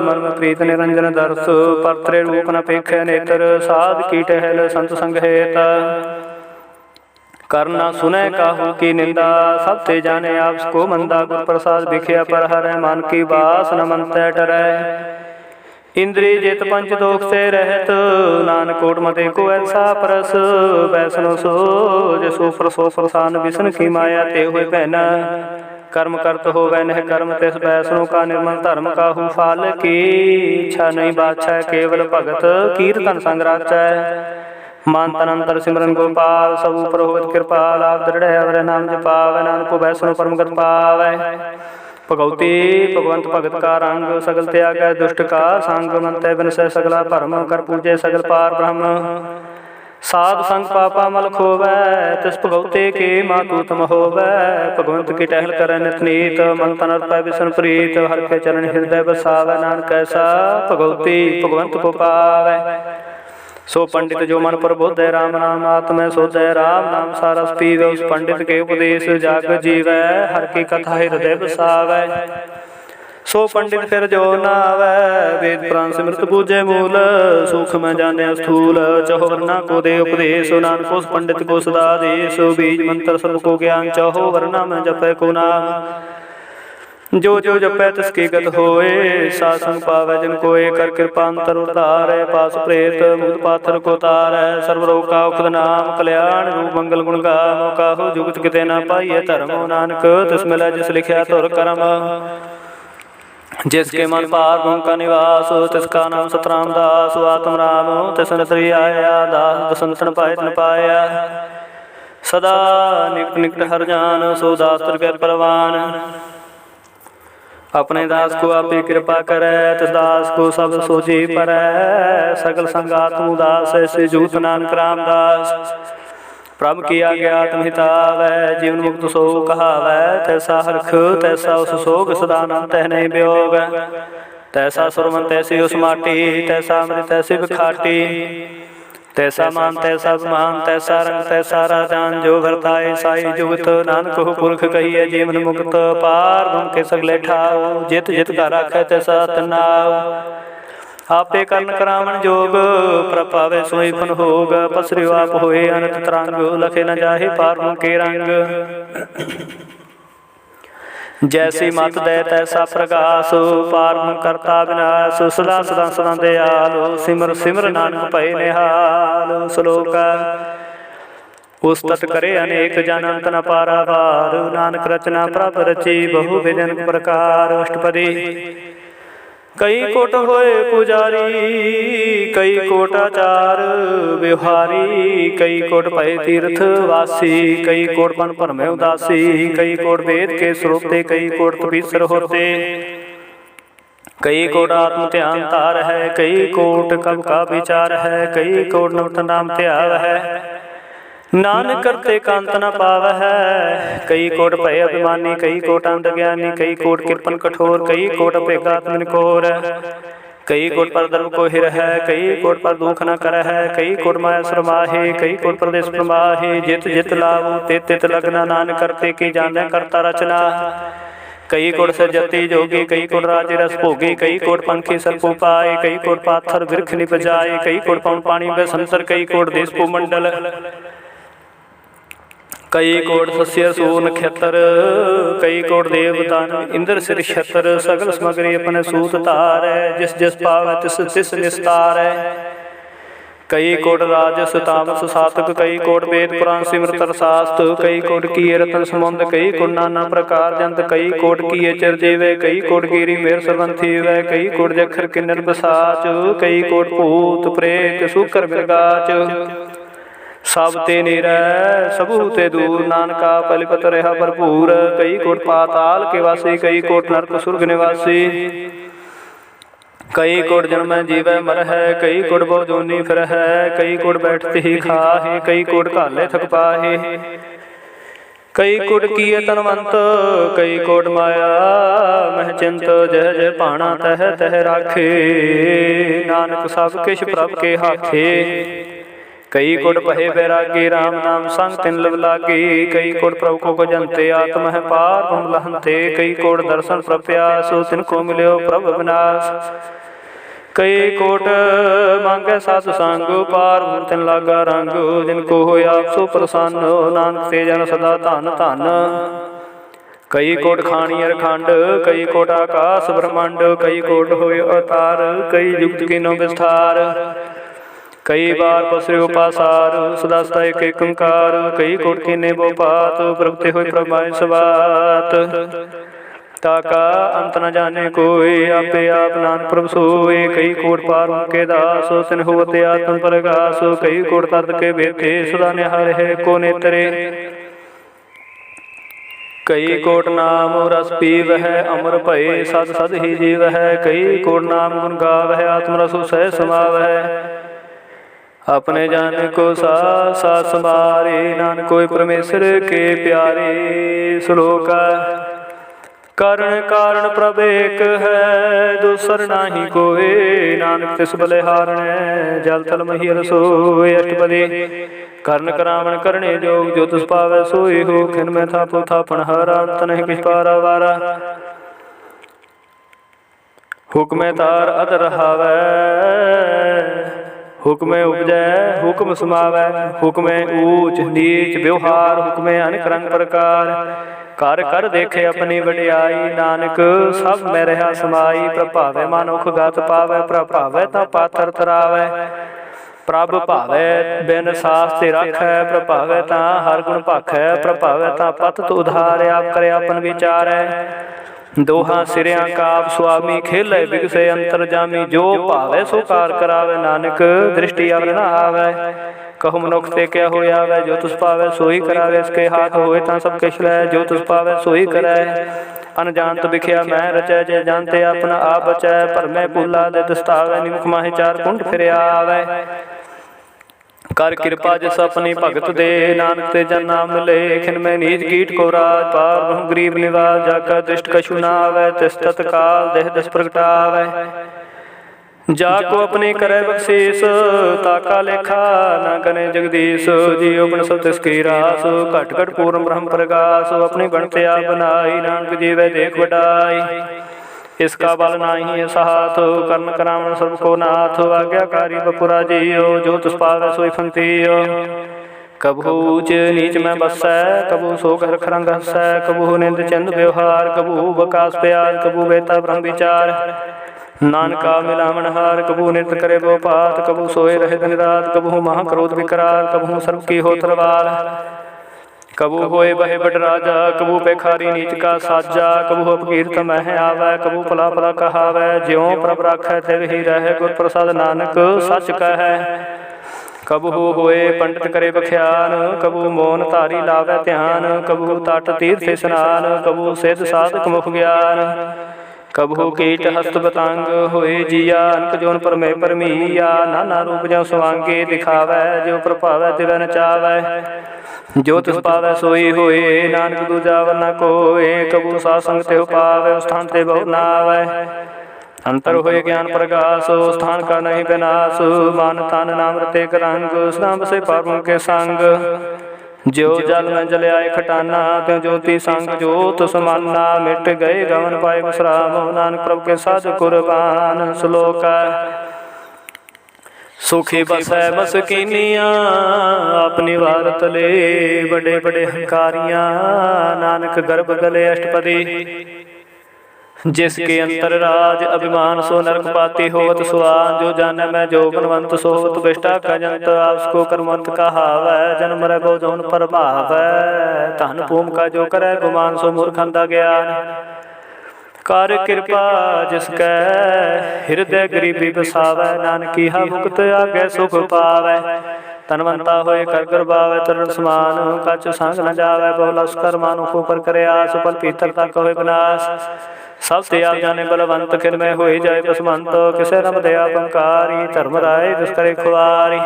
A: मन में प्रीत निरंजन दर्श, परत्रे रूप न पेखे नेत्र, साध की टहल संत संग हेत, करना सुने काहू की निंदा, सब ते जाने आपको मंदा, गुर प्रसाद बिखिया पर हरै, मान की बास न मन तै डरै, इंद्रिय जित पंच दोख से रहत, नानक कोट मते को ऐसा परस, वैष्णो सोज सुपर सो प्रसान, विष्णु की माया ते हुए पहना, कर्म करत हो वह नह कर्म, तिस वैष्णो का निर्मल धर्म काहू फाल की, इच्छा नहीं बाछा केवल भगत, कीर्तन संग राचै, मान तन अंतर सिमरन गोपाल, सब ऊपर होत कृपाल, आप दृढ़ अवर नाम जपावै, नानक को वैष्णो परम गत पावै, भगवती भगवंत भगत का रंग, सगल त्याग दुष्ट का संग, मन तै बिन सै सगला भरम, कर पूजे सगल पार ब्रह्म, साध संग पापा मल खोवै, तिस भगवते के मातु तम होवै, भगवंत की टहल करे नित नीत, मन तन अर्पै विष्णु प्रीत, हर के चरण हृदय बसावै, नानक ऐसा भगवती भगवंत को पावै, सो पंडित जो मन पर बोधै, राम नाम आत्मै सोधै, राम नाम सारस पीवै, उस पंडित के उपदेश जाग जीवै, हर की कथा हृदय बसावै, सो पंडित फिर जो नावै, वेद पुराण सिमरत बूझे मूल, सुख में जाने स्थूल, चहो वर्णा को दे उपदेश, नानक उस पंडित को सदा देश, बीज मंत्र सर्व को ज्ञान, चहो वर्णा में जपै को नाम, जो जो जपै तिसकी गत होए, सासंग पावै जिनको कर कृपा अंतर उतारै, पास प्रेत भूत पाथर को तारै, सर्वरोग का औखद नाम, कल्याण रूप मंगल गुण गाम, काहू जुगत किते न पाइए धर्म, नानक तिस मिलै जिस लिखिया तुर करम, जिसके मन पार ब्रह्म का निवास, तिसका नाम सतराम दास, आत्म राम तिस नतरी आया, दास दसंतन पायत न पाया, सदा निकट निकट हर जान, सो दास तुर परवान, अपने दास को आप ही कृपा करे, तिस दास को सब सोझी परै, सगल संगात उदास, ऐसे जूत नानक रामदास, प्रभु की आज्ञा आत्महितावै, जीवन मुक्त सो कहावै, तैसा हरख तैसा उस सोग, सदा नाम तह नहीं वियोग, तैसा सुरमन तैसी उस माटी, तैसा अमृत तैसी बिखाटी, तैसा मान तैसा मान, तैसा रंग तैसा राजान, जो भरताए साई जुगत, नानक हो पुरख कहिए जीवन मुक्त, पार ब्रह्म के सगले ठाओ, जित जित का राखै तैसा तनाव, आपे कर्ण करावन जोग, प्रभावे सोई फन होग, पसरियो आप होए अनंत तरंग, लखे न जाहे पार ब्रह्म के रंग, जैसी मत दे तैसा प्रकाश, पार ब्रह्म करता विनाश, सदा सदा सदा दयालु, सिमर सिमर नानक भय निहाल। श्लोक उस्तत करे अनेक जन अंत न पारावार, नानक रचना प्रभ रची बहु विजन प्रकार। अष्टपदी कई कोट होए पुजारी, कई कोटाचार व्यवहारी, कई कोट भय तीर्थ वासी, कई कोट पन परमे उदासी, कई कोट वेद के श्रोते, कई कोट तपीसर होते, कई कोट आत्म ध्यान तार है, कई कोट कब का विचार है, कई कोट नवत नाम त्याग है, नानक करते कांत न पाव है, कई कोट भय अभिमानी, कई कोट अंध ज्ञानी, कई कोट कृपन कठोर, कई कोट अपेगात्मन कोर, कई कोट पर धर्म को हिर है, कई कोट पर दुख न कर है, कई कोट माया श्रमाहे, कई कोट प्रदेश प्रमाहे, जित जित लाभु तित तित लगना, नानक करते की जाने करता रचना, कई कोट से जति जोगी, कई कोट राज रस भोगी, कई कोट पंखी सर्पो पाए, कई कोट पाथर वृक्ष निपजाए, कई कोट पवन पानी में संसर, कई कोट देश मंडल, कई कोट सस्य सूर नक्षत्र, कई कोट देव दानव इंद्र सिर छत्र। सगल समगरी अपने सूत तार है, जिस जिस पावै तिस तिस निस्तार है। कई कोट राजस तामस सातक, कई कोट वेद पुराण सिमरत शास्त्र। कई कोट किए रतन समुंद, कई कोट नाना प्रकार जंत। कई कोट किए चिरजीवे, कई कोट गिरी मेर सरबंथी वै। कई कोट जखर किन्नर बसाच, कई कोट भूत प्रेत सुकर बिरगाच। सब ते नीरै सबू ते दूर, नानका पलिपत रहा भरपूर। कई कोट पाताल के वासी, कई कोट नरक सुरग निवासी। कई कोट जन्म जीवै मर है, कई कोट बहु जोनी फिर है। कई कोट बैठते ही खाहे, कई कोट घाले थक पाहे। कई कोट किए तनवंत, कई कोट माया मह चिंत। जह जह पाणा तह तह राखे, नानक सब किश प्रभ के हाथे। कई कोट पहे बैरागी, राम नाम संग तिन लव लागे। कई कोट प्रभु को जनते, आत्म है पार ब्रह्म लहंते। कई कोट दर्शन प्रप्यास, तिनको मिल्यो प्रभु विनाश। कई कोट मांगे साध संग, पार ब्रह्म तिन लागा रंग। जिनको होय आप सो प्रसन्न, नानक ते जन सदा धन धन। कई कोट खाणियर खंड, कई कोट आकाश ब्रह्मांड। कई कोट होय अवतार, कई युक्त किनो विस्तार। कई बार पसर्यो पासार, सदा सदा एक ओंकार। कई कोट कीने बो पात, प्रगटे होय प्रभु सवात। ताका अंत न जाने कोई, आपे आप नानक प्रभु सोए। कई कोट पार उनके दास, तिन होवते आत्म प्रगास। कई कोट तत् के बेते, सदा निहार है को नेत्रे। कई कोट नाम रस पीवह, अमर भय सद सद ही जीवह। कई कोट नाम गुण गावह, आत्म रसो सह समावह। अपने जान को सा सा संभारे, नानक कोई परमेश्वर के प्यारे। श्लोक करण कारण प्रभ एक है, दूसर नाही कोई। नानक तिस बलिहारण, जल थल मही रसोई। अष्टपदी करण करावण करने जोग, जो तुस पावै सोई हो। खिन में थापो थापन हारा, अंत नहीं किछ पारा वारा। हुक्म तार अदर हावै, हुक्म उपजै हुक्म समावै। हुक्म ऊच नीच व्यवहार, हुक्म अनेक रंग प्रकार। कर कर देखे अपनी वडियाई, नानक सब में रहा समाई। प्रभावै मानुख गत पावै, प्रभावै ता पाथर तरावै। प्रभ भावै बिन सास ते रखै, प्रभावै ता हर गुण भाखै। प्रभावै ता पत उधार, आप करे अपन विचारै। दोहा सिरिया काप स्वामी, खेलै बिगसे अंतर जामी। जो भावै सो कार करावै, नानक दृष्टि अवर न आवै। कहु मनुख ते क्या होय आवै, जो तुस पावै सोई करावै। इसके हाथ होए तां सब किछ लै, जो तुस पावै सोई करै। अनजानत बिख्या मैं रचै, जे जानते अपना आप बचै। भरमै भूला दे दस्तावै, निमुख माहे चार कुंड फिर आवै। कर कृपा जिस अपनी भगत दे, नानक ते जन नाम ले। खिन में नीच कीट को राज, पार ब्रह्म गरीब निवास। जाकर दृष्ट कछु न आवै, तिस तत्काल देह दस प्रगटावै। जाको अपने करे बख्शीस, ताका लेखा न गने जगदीश। जियो गुण सब तिसकी रास, घट घट पूर्ण ब्रह्म प्रकाश। अपने गणते आप बनाई, नानक जीवै देख वडाई। इसका बल नाही साथ, कर्ण करावण सर्व को नाथ। आज्ञाकारी बपुरा जियो, जो तुस पावै सोई फंतियो। कबहू ऊच नीच में बसै, कबू सो घर खरंग हसै। कबू निंद चंद व्यवहार, कबू बकास प्यार। कबू बेता ब्रह्म विचार, नानका मिलावण हार। कबू नृत्य करे बो पात, कबू सोए रहे दिन रात। कबू महाक्रोध विकराल, कबू सर्व की हो तलवार। कबू होए बहे बट राजा, कबू पेखारी नीच का साजा। कबू अपकीर्त मह आवै, कबू पला पला कहावै। ज्यों प्रभ राखै ते ही रह, गुर प्रसाद नानक सच कहै। कबू होए पंडित करे बख्यान, कबू मौन धारी लावै ध्यान। कबू तट तीर्थ स्नान, कबू सिद्ध साधक मुख ज्ञान। कबहू कीट हस्त बतंग होए जिया, अनक जोन परमे परमीया। नाना रूप ज्यों स्वांगे दिखावै, जो प्रभावै दिवै नचावै। जो तिस पावै सोई होए, नानक दूजा वर न कोय। कबू सासंग तेहु पावै, उस स्थान ते बहु न आवै। अंतर होए ज्ञान प्रकाश, स्थान का नहीं विनाश। मान तन नाम रते रंग, नाम से पापों के संग। ज्यो जल में जल आए खटाना, त्यों ज्योति संग ज्योत समाना। मिट गए गवन पाए विश्राम, नानक प्रभु के साथ कुर्बान। श्लोक सुखी बसै मसकीनिया अपनी वारत ले, बड़े बड़े हंकारियां नानक गर्भ गले अष्टपदी। जिसके अंतर राज अभिमान सो नरक पाती होवत सुआन, जो जाने मैं जो गुणवंत सोवत बिष्टा का जंत, आपको कर्मवंत कहावै जन्म रे बहु जौन प्रभावै, धन भूम का जो करे गुमान सो मूर्खंदा ज्ञान। कर कृपा जिसकै हृदय गरीबी बसावै, नानकी हा मुक्त आगे सुख पावै। तनवंता होए कर गरबावै तरण समान, कछ संग न जावै बहु लश्कर मानुख ऊपर करे आस, फल पीतर तक होए विनाश। सब त्याग जाने बलवंत खिन में होए जाए बसमंत, किसे रम दया पंकारी धर्म राय जिस करे खुआरी।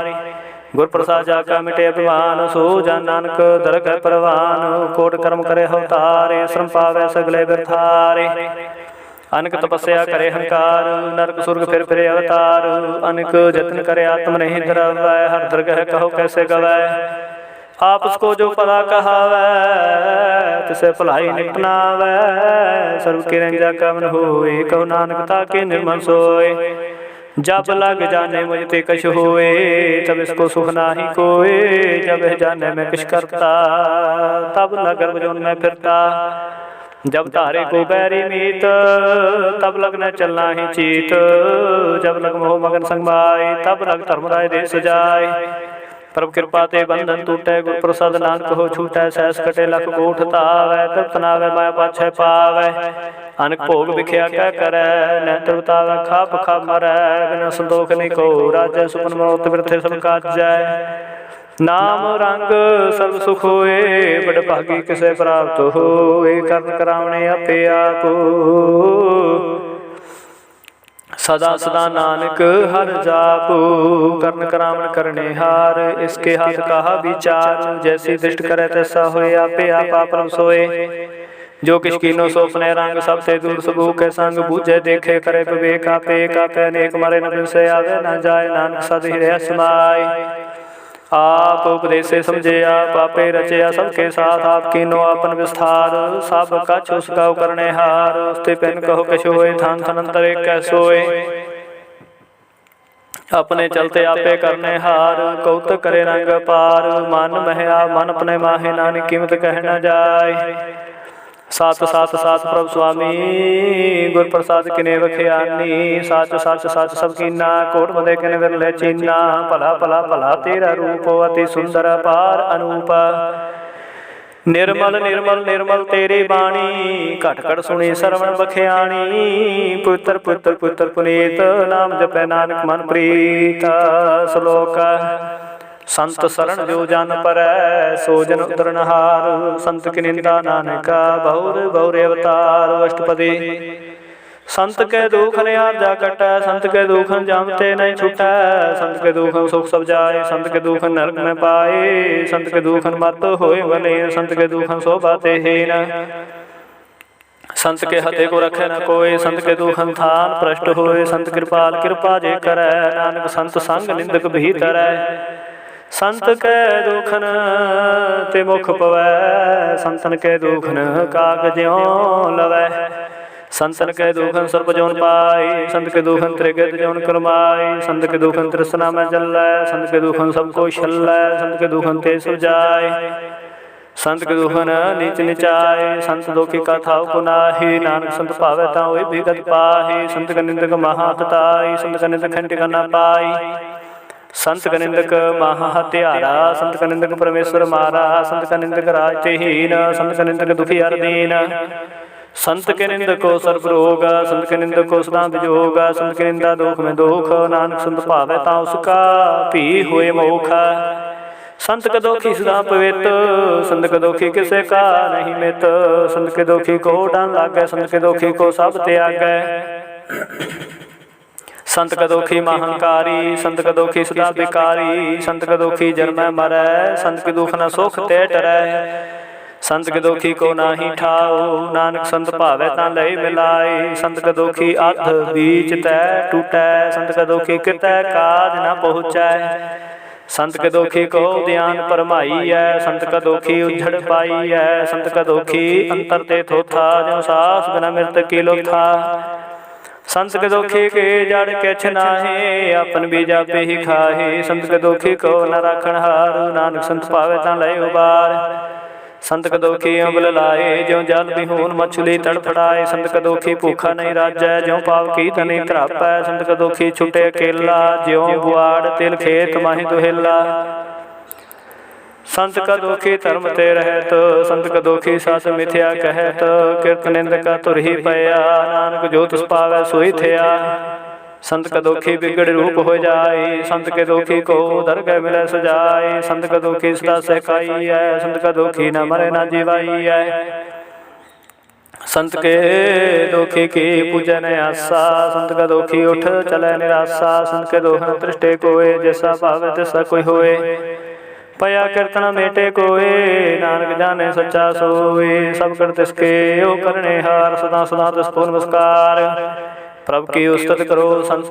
A: गुर प्रसाद जाका मिटे अभिमान, सो जान नानक दरगह परवान। कोट कर्म करे अवतारे, श्रम पावै सगले बिरथारे। अनक तपस्या करे हंकार, नरक सुर्ग फिर फिरे अवतार। अनक जतन करे आत्म नहीं धरावै, हर दरगह कहो कैसे गवै। आप उसको जो भला कहावै, तिसे भलाई निपनावै। सर्व के रंजा का मन होए, कहो नानक ताके निर्मल सोए। जब लग जाने मुझ ते कछ होए, तब इसको सुख नाही कोए। जब जाने मैं किछ करता, तब न गर्भ जोन में फिरता। जब तारे को बैरी मीत, तब लग न चलना ही चीत। जब लग मोह मगन संग माई, तब लग धर्मराय देश जाय। प्रभु कृपा ते बंधन टूटै, गुर प्रसाद नानक हो छूटै। सहस कटे लख कोठ तावै, तृप्त नावै माया पाछै पावै। अनक भोग विख्या कै करै, न तृप्तावै खाप खाप मरै। बिन संतोख नहीं को राजै, सुपन मनोरथ बिरथे सब काजै। नाम रंग सर्व सुख होए, बड़ भागी किसे प्राप्त होए। कर्म करावणे आपे आप, सदा सदा नानक हर जापू। कर्ण करावण करने हार, इसके हाथ कहा विचार। जैसी दृष्ट करे तैसा होए, आपे आप परम सोए। जो किछ कीनो सो अपने रंग, सबसे दूर सबू के संग। बूझे देखे करे विवेक, आपे कापे अनेक मरे न बिनसे आवे न जाय। नानक सद हृदय समाय, आप उपदेशे समझे आप आपे रचया। सबके साथ आप कीनो अपन विस्तार, सब कछ उसका करने हार। उसते पेन कहो कछ होए, थान थन अंतर एक कैसोए। अपने चलते आपे करने हार, कौतक करे रंग पार। मन महया मन अपने माहे, नानक कीमत कह न जाय। सात सात सात प्रभु स्वामी, गुर प्रसाद किने बख्यानी। साच साच साच सब कीना, कोट बदे किने विरले चीना। भला भला भला तेरा रूप, अति सुंदर पार अनूप। निर्मल निर्मल निर्मल तेरी बाणी, घट घट सुनी सरवण बख्यानी। पुत्र पुत्र पुत्र पुनीत, नाम जपै नानक मन प्रीत। श्लोक संत शरण जो जान परै, सो जन उतरनहार। संत की निंदा नानका, बहुर बहुर अवतार। अष्टपदी संत के दुख निहार जा कटै, संत के दुखन जामते नहीं छूटै। संत के दुखन सुख सब जाए, संत के दुखन नरक में पाए। संत के दुखन मत होए भले, संत के दुखन शोभा ते हीन। संत के हते को रखे न कोई, संत के दुखन थान प्रष्ट होए। संत कृपाल कृपा जे करै, नानक संत संग निंदक भी तरै। संत के दुखन ते मुख पवै, संतन के दुखन कागज्यों लवै। संतन के दुखन सर्प जोन पाई, संत के दुखन त्रिगत जोन करमाई। संत के दुखन तृष्णा में जल्लै, संत के दुखन सबको छल्लै। संत के दुखन ते सब जाय, संत के दुखन नीच निचाय। संत दुखी का थाव को नाही, नानक संत पावै तां होए विगत पाही। संत का निंदक महा हताई, संत का निंदक खंड का ना पाई। संत का निंदक महा हत्यारा, संत का निंदक परमेश्वर मारा। संत का निंदक राज ते हीन, संत का निंदक दुखी हर दीन। संत के निंदक को सर्प रोग, संत के निंदक को सदा विजोग। संत के निंदा दुख में दुख, नानक संत पावै तां उसका भी होए मोख। संत का दोखी सदा पवित, संत का दोखी किसे का नहीं मित। संत के दोखी को डान लागै, संत के दोखी को सब त्यागै। संत का दोखी महंकारी, संत का दोखी सदा बिकारी। संत का दोखी जन्मै मरै, संत के दुख न सुख ते टरै। संत के दोखी को नाही ठाओ, नानक संत भावै तां लई मिलाई। संत का दोखी अध बीच तै टूटै, संत का दोखी कितै काज न पहुँचै। संत के दोखी को ध्यान परमाई है, संत का दोखी उज्झड़ पाई है। संत का दोखी अंतर ते थोथा, ज्यों सास बिना मृत की लोथा। संत के दोखी के जड़ किछ नाहि, अपन बीजा पे ही खाही। संत के दोखी को न राखण हारू, नानक संत पावे तां लय उबार। संत कदोखी अम्बल लाए, ज्यों जल बिहून मछली तड़फड़ाए। संत कदोखी भूखा नहीं राजै, ज्यों पाव की तनी धरापै। संत कदोखी छुटे अकेला, ज्यों बुआड़ तिल खेत माहि दुहेला। संत कदोखी धर्म ते रहत, संत कदोखी सत मिथ्या कहत। किरत निंद का तुर ही पया, नानक जो तुस पावै सोई थिया। संत कदोखी बिगड़ रूप हो जाए, संत के दोखी को दरगह मिलै सजाए। संत कदोखी सदा सहकाई है, संत कदोखी न मरे न जीवाई है। संत के दोखी की पूजन आसा, संत का दोखी उठ चले निराशा। संत के दोहन दृष्टे कोय, जैसा भावे तैसा कोई होए। पया कीर्तन मेटे कोय, नानक जाने सच्चा सोए। सब कर तिसके ओ करने हार, सदा सदा तिसको नमस्कार। प्रभ की उस्तत करो संत,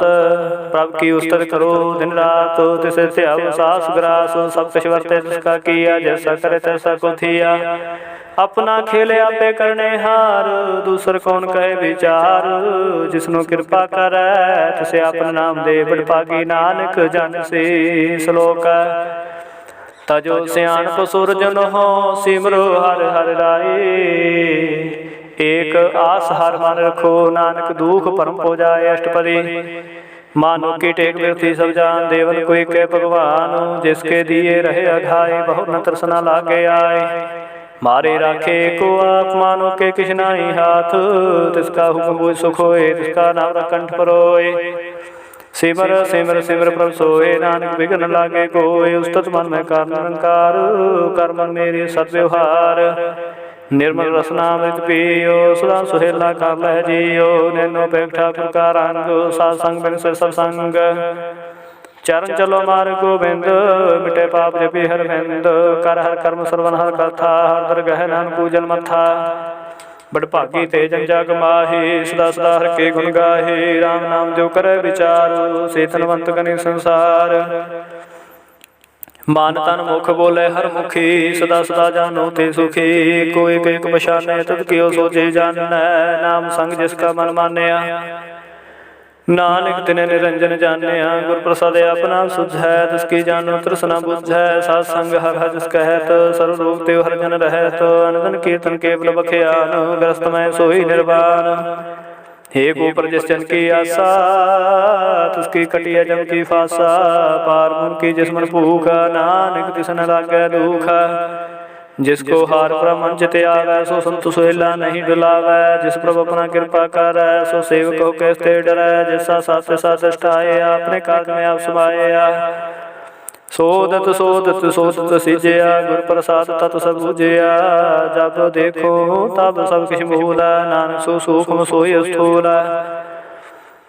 A: प्रभ की उस्तत करो दिन रात। तिसे ध्याओ सास ग्रास, सब कुछ वर्ते तिसका किया। जैसा करे तैसा को थिया, अपना खेले आपे करने हार। दूसर कौन कहे विचार, जिसनु कृपा करे तिसे अपना नाम दे। बड़ भागी नानक जन से श्लोक। तजो सियाणप सुरजन हो, सिमरो हर हर राए। एक आस हर मन रखो, नानक दुख परम हो जाए। अष्टपदी मानो की टेक व्यक्ति सब जान, देवन कोई के भगवान। जिसके दिए रहे अघाए, बहुत न तरसना लागे आए। मारे राखे को आप, मानो के किछ नाहि हाथ। तिसका हुक्म बुझ सुख होए, तिसका नाम कंठ परोए। सिमर सिमर सिमर प्रभ सोए, नानक बिघन लागे कोय। उस्तत मन में कर निरंकार, कर मन मेरे सद्व्यवहार। निर्मल रसनामृत पियो, सदा सुहेला कर लह जियो। नैनो पेख ठाकुर का रंग, साध संग बिन से सब संग। चरण चलो मार्ग गोबिंद, मिटे पाप जपि हर बिंद। कर हर कर्म श्रवण हर कथा, हर दरगह नानक पूजन मथा। बड़ भागी ते जन जग माही, सदा सदा हर के गुण गाहे। राम नाम जो करे विचार, से धनवंत कनि संसार। मान तन मुख बोले हर मुखी, सदा सदा जानो ते सुखी। कोई एक बशाने तद कियो सोचे जानै, नाम संग जिसका मन मानया। नानक तिने निरंजन जानिया, गुर प्रसाद अपना सुझै। तिसकी जानो तृष्णा बुझै, साध संग हर हर जिस कहत। सर्व रोग ते हर जन रहत, अनंदन कीर्तन केवल बख्यान। ग्रस्त मैं सोई निर्वाण, हे गोपर जिस जन की आशा। तिसकी कटिया जम की फासा, पार मुन की जिस मन भूखा। नानक तिस न लागै दुख, जिसको हार ब्रह्मन चित आवै। सो संत सुहेला नहीं डुलावै, जिस प्रभु अपना कृपा करै। सो सेवक हो कैसे डरै, जैसा साथ साथ ष्टाए। अपने कार्य में आप समाया, सोदत सोदत सोदत सिजया। गुर प्रसाद तत सब बुझया, जब देखो तब सब किछ भूला। नानक सो सूक्ष्म सोई स्थूला,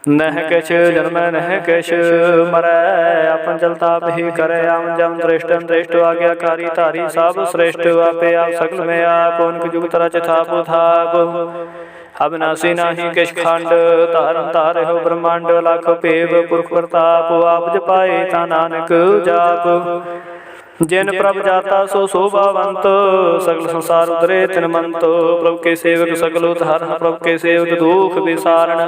A: नह किछ जन्म नह किछ मरै। अपन जलता ही करे, आम जम दृष्ट दृष्ट। आज्ञाकारी तारी सब श्रेष्ठ, आपे आप सकल में आप। उनक जुग तरच थाप थाप, अविनाशी नाही किछ खंड। तारन तारे हो ब्रह्मांड, लाख पेव पुरख प्रताप। आप जपाए ता नानक जाप, जिन प्रभ जाता सो शोभावंत। सगल संसार उतरे तिन मंत, प्रभु के सेवक सगल उदाहरण। प्रभु के सेवक दुख विसारण,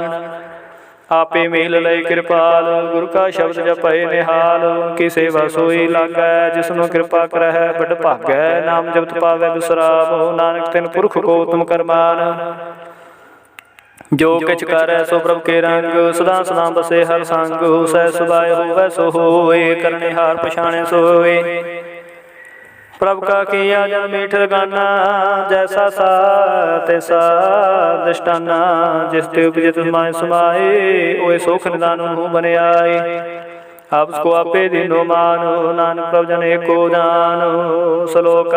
A: आपे मेल लय कृपाल। गुरु का शब्द जपय निहाल, उनकी सेवा सोई लागै। जिसनु कृपा करह बड़ भागै, नाम जपत पावै बिसराम। नानक तिन पुरख को तुम करमान, जो किछ करੈ सो प्रभु के रंग। सदा सदा बसे हर संग, सह सुभाय होवै सो होए। करने हार पछाणे सोए, प्रभु का किया जन मीठर गाना। जैसा सा तैसा दृष्टाना, जिस ते उपजित समाय समाए। ओए सोख निदान हूँ बने आए, आप उसको आपे दीनो मानो। नानक प्रभु जन एको जानो, श्लोक।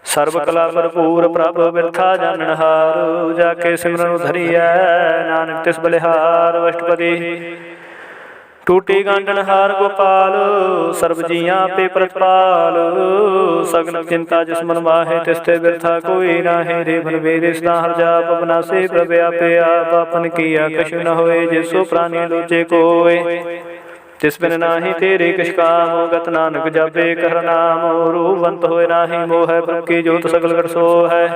A: सर्व कला भरपूर प्रभ बिरथा जानन हार। जाके सिमरन धरिया, नानक तिस बलिहार। अष्टपदी टूटी गांडन हार गोपाल, सर्व जिया पे प्रतिपाल। सगन चिंता जिस मन माहे, तिसते बिरथा कोई नाहे। रे भन मेरे सदा हर जाप, अपना से प्रभ आपे आप। अपन किया कछु न होए, जिसो प्राणी लोचे कोय। तिस बिन नाही तेरे किछ काम, गत नानक जपे कर नाम। रूपवंत होए नाही मोह, प्रभु की जोत सगल कर सो है।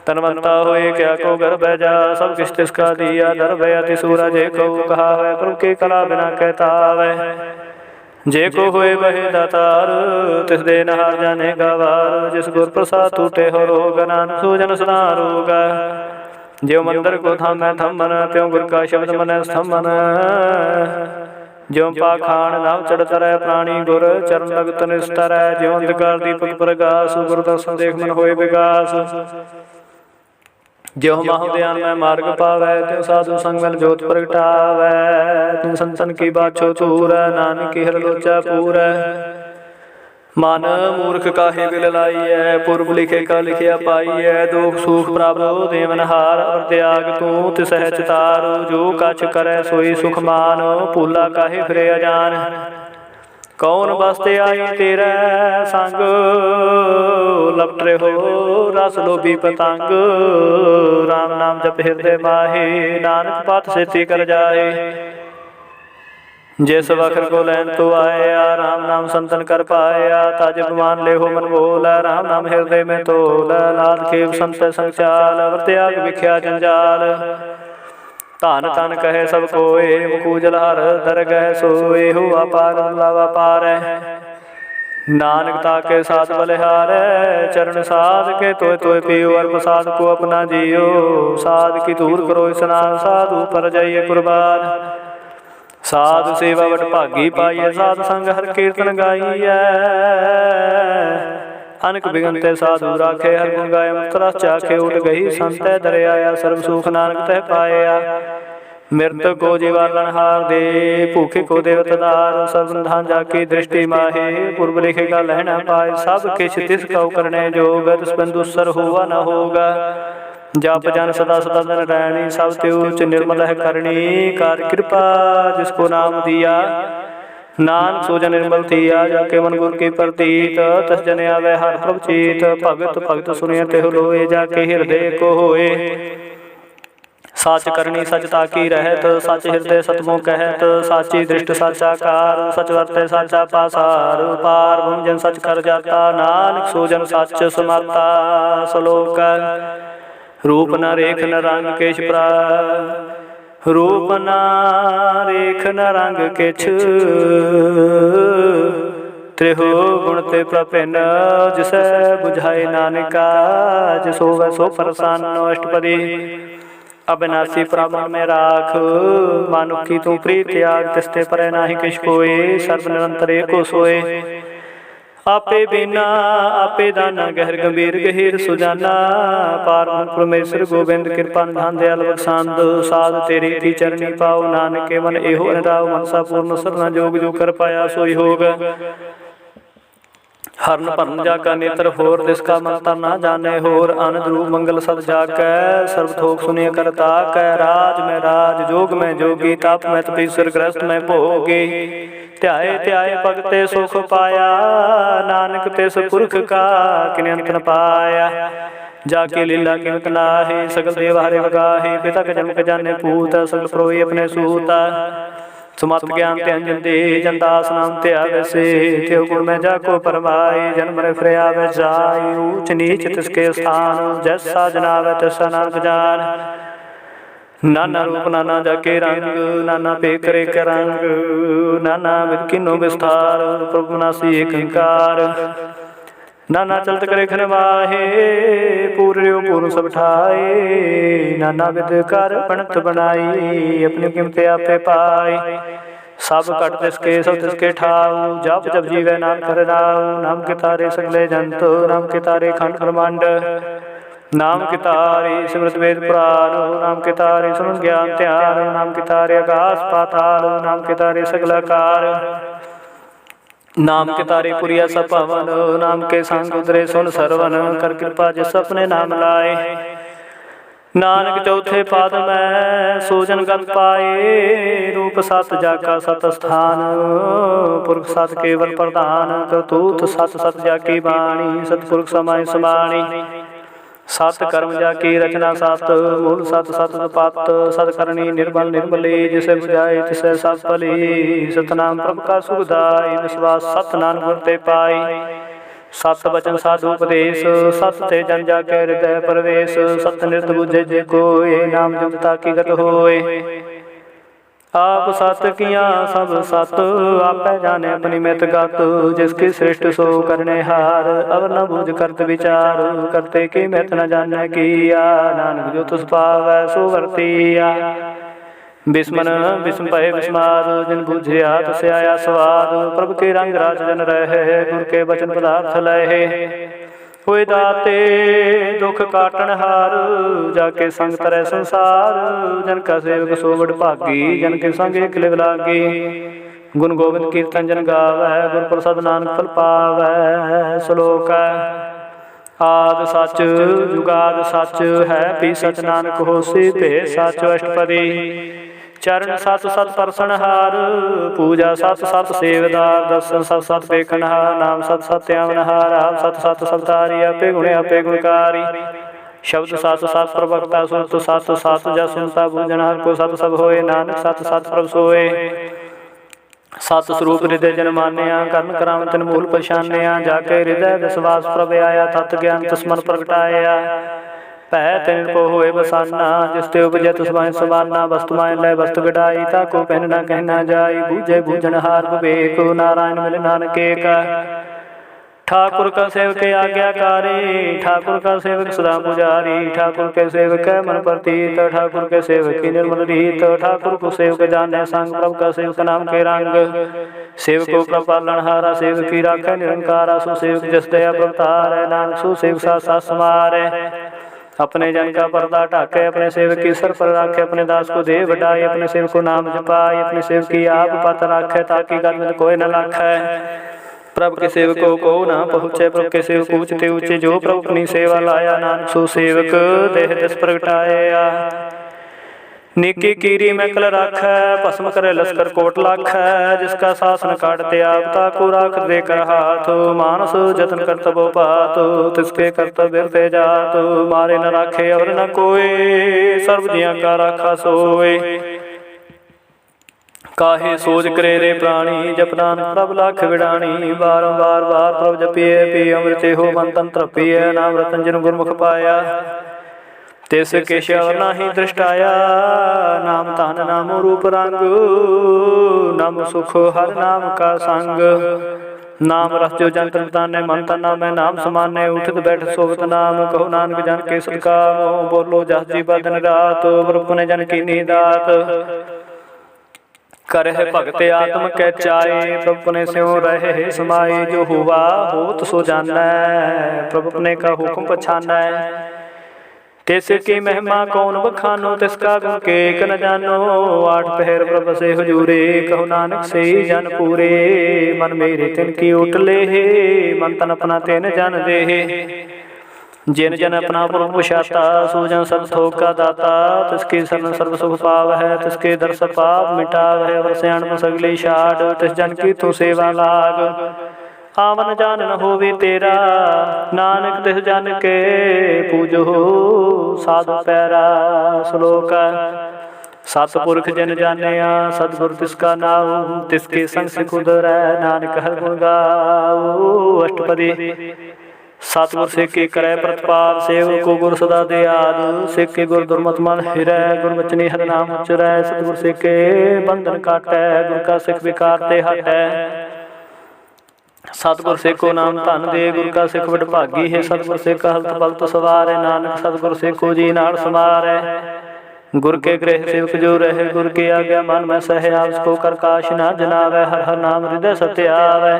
A: तनवंता होए क्या को घर बैजा, सब किस तिसका दिया दर भया तिसूरा जे को कहा है, प्रभु की कला बिना कहता वै। जे को होए बहे दातार, तिस दे नहार जाने गवार, जिस गुर प्रसाद टूटे हो रोग, नानक सूजन सदा रोग। ज्यों मंदिर को थाम है थमन, त्यों गुर का शब्द मन स्थमन। ज्यों पाखान नाव चढ़ तरह, प्राणी गुर चरण लगत निस्तर। ज्यों अंधकार दीपक प्रकाश, गुर दर्शन देख मन होए विकास। ज्यों माहु ध्यान में मार्ग पावै, त्यों साधु संग में जोत प्रगटावै। तिन संतन की बाछो तूर, नानक की हर लोचा पूर। मन मूर्ख काहे बिल लाइए, पूर्व लिखे का लिखिया पाइए। दुख सुख प्राप्त देवनहार, और त्याग तू तिसह चितार। जो कछ करे सोई सुख मान, भूला काहे फिरे अजान। कौन बसते आई तेरा संग, लपट हो रस लोभी पतंग। राम नाम जप हृदय माहे, नानक पात सेती कर जाए। जिस वखर को लैन तो आया, राम नाम संतन कर पाया। ताज मान ले हो मन बोला, राम नाम हृदय में तोला। लाल खेव संत संचाल, अवर त्याग विख्या जंजाल। धन तन कहे सब कोय, मुकूजल हर दर गए सोए। हुआ पार लावा पार, नानक ताके साथ बलिहार। चरण साध के तोय तोय पियो, और प्रसाद को अपना जियो। साध की दूर करो स्नान, साधु पर जाइए कुर्बान। साधु सेवा वट भागी पाइए, साध संग हर कीर्तन गाइए। अनक बिगनते साधु राखे, हर गुण गाय मुक्त रस चाखे। उठ गई संत दर आया, सर्व सुख नानक तह पाया। मृत को जीवालन हार दे, भूखे को देवत दार। सर्व धान जाकी दृष्टि माहे, पूर्व लिखे का लहना पाए। सब किछ तिस कौ करने जोग, तिस बंधु सर हुआ न होगा। जाप जन सदा सदा धन रैणी, सब त्योच निर्मल है करणी। कार कृपा जिसको नाम दिया, नानक सो जन निर्मल थिया। जाके मन गुर की प्रतीत, तस जन आवे हर प्रभ चीत। भगत भगत सुनिय तेहु लोए, जाके हृदय को होए। साच करनी सच ताकी रहत, सच हृदय सतमो कहत। साची दृष्ट साचा कार, सच वर्ते साचा पासार। पार ब्रह्म जन सच कर जाता, नानक सो जन सच समाता। श्लोक रूप न रेख न रंग केछ प्रा, रूप न रेख न रंग केछ। त्रिहु गुण ते प्रपिन, जिसे बुझाए नानका। जिसो वै सो प्रसन्न अष्टपदी, अविनाशी प्रमाण में राख। मानुखी तू प्रीत त्याग, तिसते परै नाहि किछ कोय। सर्व निरंतर एको सोए, आपे बिना आपे दाना। गहर गंभीर गहीर सुजाना, पार परमेश्वर गोबिंद कृपा निधान दयाल बख्शांद। साध तेरी थी चरणी पाओ, नानक के मन एहो अनराव। मनसा पूर्ण सरना जोग, जो कर पाया सोई होग। हरन भरन जाका नेत्र होर, तिसका मन तरना जाने होर। आनंद रूप मंगल सद जाकै, सर्व थोक सुनिय करता कै। राज में राज जोग में जोगी, ताप में तपीश्वर ग्रस्त में भोगी। ध्याए ध्याए भगते सुख पाया, नानक तिस पुरख का किन्हीं अंत न पाया। जाके लीला किमत नाहि, सगल देव हरे बगाहि। पिता के जन्म के जाने पूत, सगल प्रोई अपने सूता। सुमत ज्ञान ते अंजन दे, जनदास नाम ते आवे से। त्यो गुण में जाको परमाई, जन्म रे फिर आवे जाई। ऊंच नीच तिसके स्थान, जैसा जनावे तैसा नानक जान। नाना रूप नाना जाके रंग, नाना पेकरे के रंग। नाना विध किन्नो विस्तार, प्रभु नासी एक अंकार। नाना चलत करे खन माहे, पूर्यो पूर्ण सब ठाए। नाना विध कर बनत बनाई, अपनी कीमत आपे पाई। सब कट तिसके सब तिसके ठाऊ, जप जप जीवे नाम कर राऊ। नाम के तारे सगले जंत, नाम के तारे खंड ब्रह्मांड। नाम के तारे सिमरत वेद पुराण, नाम के तारे सुन ज्ञान ध्यान। नाम के तारे आकाश पाताल, नाम के तारे सगल आकार। नाम के तारे पुरिया सब पवन, नाम के संग उतरे सुन सरवन। कर कृपा जिस अपने नाम लाए, नानक चौथे पाद में सोजन गत पाए। रूप सत जाका सत स्थान, पुरख सत केवल प्रधान। करतूत सत सत जाकी बाणी, सतपुरख समाय समाणी। सत कर्म जाकी रचना सत, मूल सत सत पत। सतकरणी निर्मल निर्मली, जिसे बुझाए तिसे सत भली। सतनाम प्रभु का सुखदाई, विश्वास सत नानक गुर ते पाई। सत बचन साधु उपदेश, सत ते जन जाके हृदय प्रवेश। सत निरत बुझे जे कोय, नाम जुगता की गत होय। आप सत किया सब सत, आपै जाने अपनी मित गत। जिसकी सृष्ट सो करने हार, अब न बूझ करत विचार। करते की मित न जाने किया, नानक जो तुस पावै सो वर्तिया। बिस्मन बिस्म भय बिस्माद, जिन बूझिया तुसे आया स्वाद। प्रभु के रंग राज जन रहे, गुर के बचन पदार्थ लहे। होए दाते दुख काटन हार, जाके संग तरह संसार। जन का सेवक सो बड़ भागी, जन के संग एक लिव लागी। गुण गोविंद कीर्तन जन गावै, गुर प्रसाद नानक फल पावै। श्लोक आद सच जुगाद सच है, पी सच नानक होसी भे सच। अष्टपदी चरण सत सत परसन हार, पूजा सत सत सेवदार। दर्शन सत सत पेखन हार, नाम सत सत आवन हार। आप सत सत सवतारी, आपे गुणे आपे गुणकारी। शब्द सत सत प्रवक्ता, सुरत सत सत जस सुनता। बूझन हर को सत सब होए, नानक सत सत प्रभ सोए। सत स्वरूप हृदय जन मानिया, कर्ण करावत मूल पछानिया। जाके हृदय विश्वास प्रभ आया, तत् ज्ञान तस्मन प्रगटाया। पै तिन को होए बसाना, जिस ते उपजै तिस माहि समाना। वस्तु माय लय वस्तु गड़ाई, ताको पहन न कहना जाई। बूझे बूझन हार विवेक, नारायण मिल नानक एका। ठाकुर का सेवक आज्ञाकारी, ठाकुर का सेवक सदा पुजारी। ठाकुर के सेवक मन प्रतीत, ठाकुर के सेवक की निर्मल रीत। ठाकुर को सेवक जाने संग, प्रभु का सेवक नाम के रंग। सेवकों का पालन हारा, सेवक की राखै निरंकारा। सो सेवक जस दया प्रभुतार, नानक सो सेवक साथ साथ समारे। अपने जन का पर्दा ढाके, अपने सेवक की सर पर राखे। अपने दास को दे बढ़ाई, अपने सेवक को नाम जपाए। अपने सेवक की आप पत राखे, ताकि गल में कोई न लाखे। प्रभु के सेवकों को ना पहुँचे, प्रभु के सेवक ऊंचते ऊंचे। जो प्रभु अपनी सेवा लाया, नानक सो सेवक देह दस प्रगटाया। निकी कीरी में कल राखै, भस्म करे लश्कर कोट लाखै। जिसका शासन काटते आप, ताको राख दे कर हाथ। मानस जतन करतबो पात, तिसके कर्तव्य ते जात। मारे न राखे और न कोय, सर्व जिया का राखा सोय। काहे सोच करे रे प्राणी, जप नानक प्रभ लाख विडाणी। बारंबार बार प्रभ जपिए, पी अमृत हो मन तन तृपिय। नाम रतन जिन गुरमुख पाया, तिस केशव नाही दृष्टाया। नाम तान नाम रूप रंग, नाम सुख हर नाम का संग। नाम रस जो जन तन ताने, मन तन नाम नाम समाने। उठत बैठ सोवत नाम, कहो नानक जन के सत्काम। बोलो जस जीवा दिन रात, प्रभु जन की नीदात। करह भगत आत्म कै चाए, प्रभु अपने स्यों रहे समाये। जो हुआ होत सो जानै, प्रभु अपने का हुक्म पछानै। तिसकी महिमा कौन बखानो, तिसका गुण के न जानो। आठ पहर प्रभ से हुजूरे, कहो नानक से जन पूरे। मन मेरे तिनकी उठले, मन तन अपना तेन जन दे। जिन जन अपना प्रभु पुछाता, सो जन सब थोक का दाता। तिसके शरण सर्व सुख पाव है, तिसके दर्श पाप मिटाव है। वरस्याण सगली छाड़, तिस जन की तू सेवा लाग। आवन जान न होवे तेरा, नानक तिस जन के पूजो साधु पैरा। श्लोक सतपुरख जन जानिया, सतगुर तिसका नाम। तिसके संग सिख उदरै, नानक हर गुण गाओ। अष्टपदी सतगुर सिख के करे प्रतिपाल, सेवक को गुर सदा दयाल। सिख के गुर दुर्मत मन हिरै, गुर बचनी हर नाम उचरै। सतगुर सिख के बंधन काटै, गुर का सिख विकार ते हटै। सतगुर सिखो नाम धन दे, गुर का सिख बड़ भागी है। सतगुर सिख हलत पलत सवारे, नानक सतगुर सिखो जी नाल समारै। गुर के गृह सेवक जो रहे, गुर की आज्ञा मन में सहे। उसको कर काश न जनावै, हर हर नाम हृदय सत्य आवै।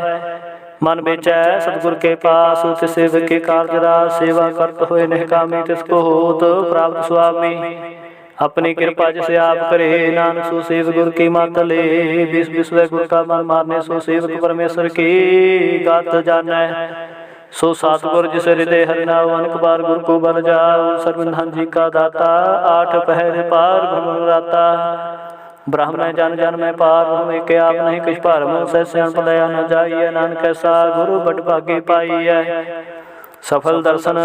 A: मन बेचै सतगुर के पास, तिस सेवक के कार्य रास। सेवा करत होए निहकामी, तिसको होत प्राप्त स्वामी। अपनी कृपा जिसे आप करे, नानक सो सेवक गुर की मात ले। विष विश्व गुर का मन मारने, सो सेवक परमेश्वर की गात जानै। सो सतगुर जिस हृदय हरि नाम, अनेक बार गुर को बल जाओ। सर्वधन जी का दाता, आठ पहर पार ब्रह्म राता। ब्राह्मण जन जन में पार ब्रह्म, के आप नहीं किछ भरम। सैस्यान पलया न जाइए, नानक ऐसा गुरु बड़ भागी पाइयै। सफल दर्शन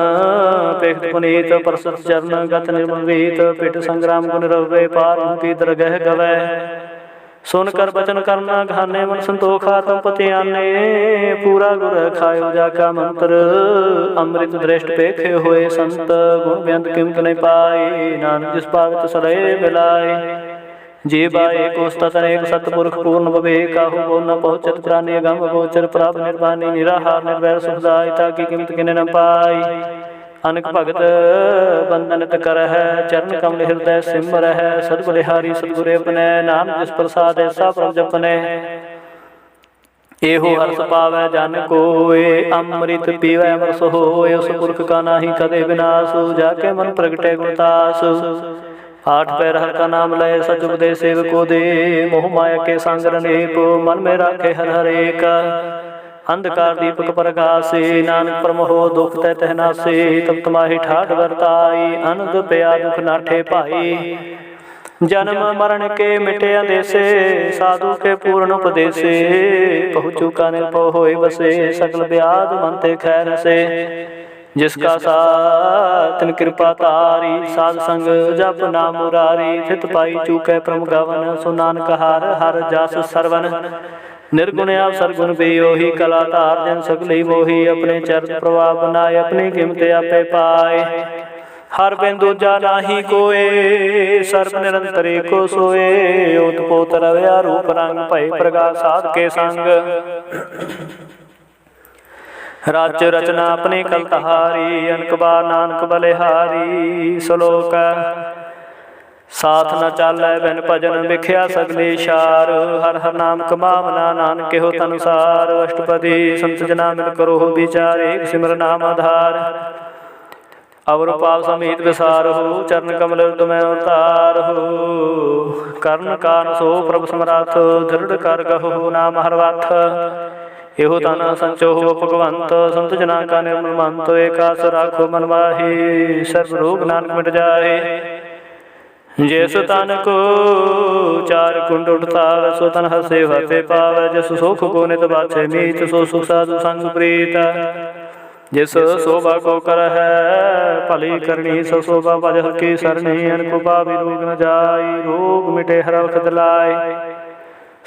A: पेख पुनीत, प्रसत चरण गत निर्मल रीत। पिठ संग्राम गुण रवे, पार की दरगह गवै। सुन कर बचन करना घाने मन संतोखा तुम पति आने पूरा गुर खायो जाका मंत्र अमृत दृष्ट पेखे होए संत गुण बेअंत किमत नहीं पाए नानक जिस पावित सलय मिलाए जी बाए को तन एक सतपुरख पूर्ण भवे काहू बोल न पहुँचत प्राणी गम गोचर प्राप निर्वाणी निराहार निर्वैर सुखदाय ताकि किमत किने न पाई अनक भगत बंदन कर है चरण कमल हृदय सिमर है सदबलिहारी सदगुरे अपने नाम जिस प्रसाद ऐसा प्रभ जपने एहो हर्ष पावै जन कोय अमृत पीवै अमरस होय उस पुरख का नाही कदे विनाश जाके मन प्रगटे गुणतास आठ पैर हर का नाम लय सच उपदेश सेवक को दे मोह माया के संग रनेक मन में राखे हर हर एक अंधकार दीपक प्रकाशे नानक परमहो दुख तय तहनासे तब तुम्हारी ठाठ बरताई अनंद पया दुख नाठे पाई जन्म मरण के मिटे अंदेसे साधु के पूर्ण उपदेशे पहुँचू का निर्भव होए बसे सकल ब्याद मनते खैर से जिसका साथ तिन कृपा तारी साध संग जप नाम मुरारी थित पाई चूके प्रम गवन सुनानक हार हर जास सरवन निर्गुण आप सरगुण बेयोही कलातार जन सकली मोही अपने चरित प्रभाव बनाए अपनी कीमत आपे पाए हर बिंदु जा नाही कोए सर्व निरंतर को सोए ओत पोत रव्या रूप रंग भय प्रकाश साध के संग राज्य रचना अपने कलतहारी अनक बार नानक बलिहारी श्लोक साथ न चालै बिन भजन बिख्या सगले शार हर हर नाम कमावना नानक हो तनुसार अष्टपदी संत जना मिल करो विचारे सिमर नाम आधार अवर पाप समीत विसार हो चरण कमल तुम्हें अवतार हो कर्ण कान सो प्रभु समराथ दृढ़ कर कहो नाम हरवाथ एहो तन संचो हो भगवंत संत जना का निर्मल मंत एकास राखो मन माही सर्व रोग नानक मिट जाए जैसो तन को चार कुंड उठता सो तन हसे हते पाव जस सुख को नित बाछे मीत सो सुख साधु संग प्रीत जिस शोभा को कर है भली करनी सो शोभा भज की सरणी अनको पापी रोग न जाई रोग मिटे हर वखत लाए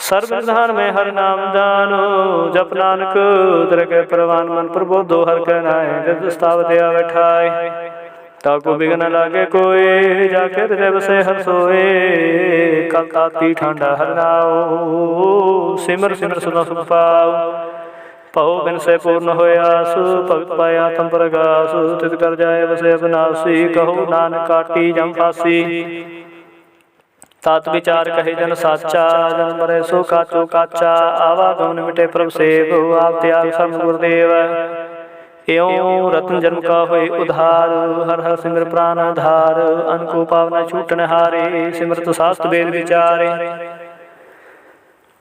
A: सर्व निधान में हर नाम जानो जप नानक दरगह परवान मन प्रबोधो हर कहनाए जब स्थावत बैठाए ताको बिघन लागे कोई जाके हृदय बसे हर सोए कल ताती ठांडा हर नाओ सिमर सिमर सदा सुख पाओ पहो बिन से पूर्ण होय आस भगत पाया तम प्रगास तित कर जाए बसे अविनाशी कहो नानक काटी जम फांसी तात विचार कहे जन साचा जन मरे सो काचो काचा आवागमन मिटे प्रभु सेव आप त्याग सर्व गुरुदेव एवं रत्न जन्म का होए उधार हर हर सिमर प्राण धार अनको पावना छूटन हारे सिमरत शास्त्र वेद विचारे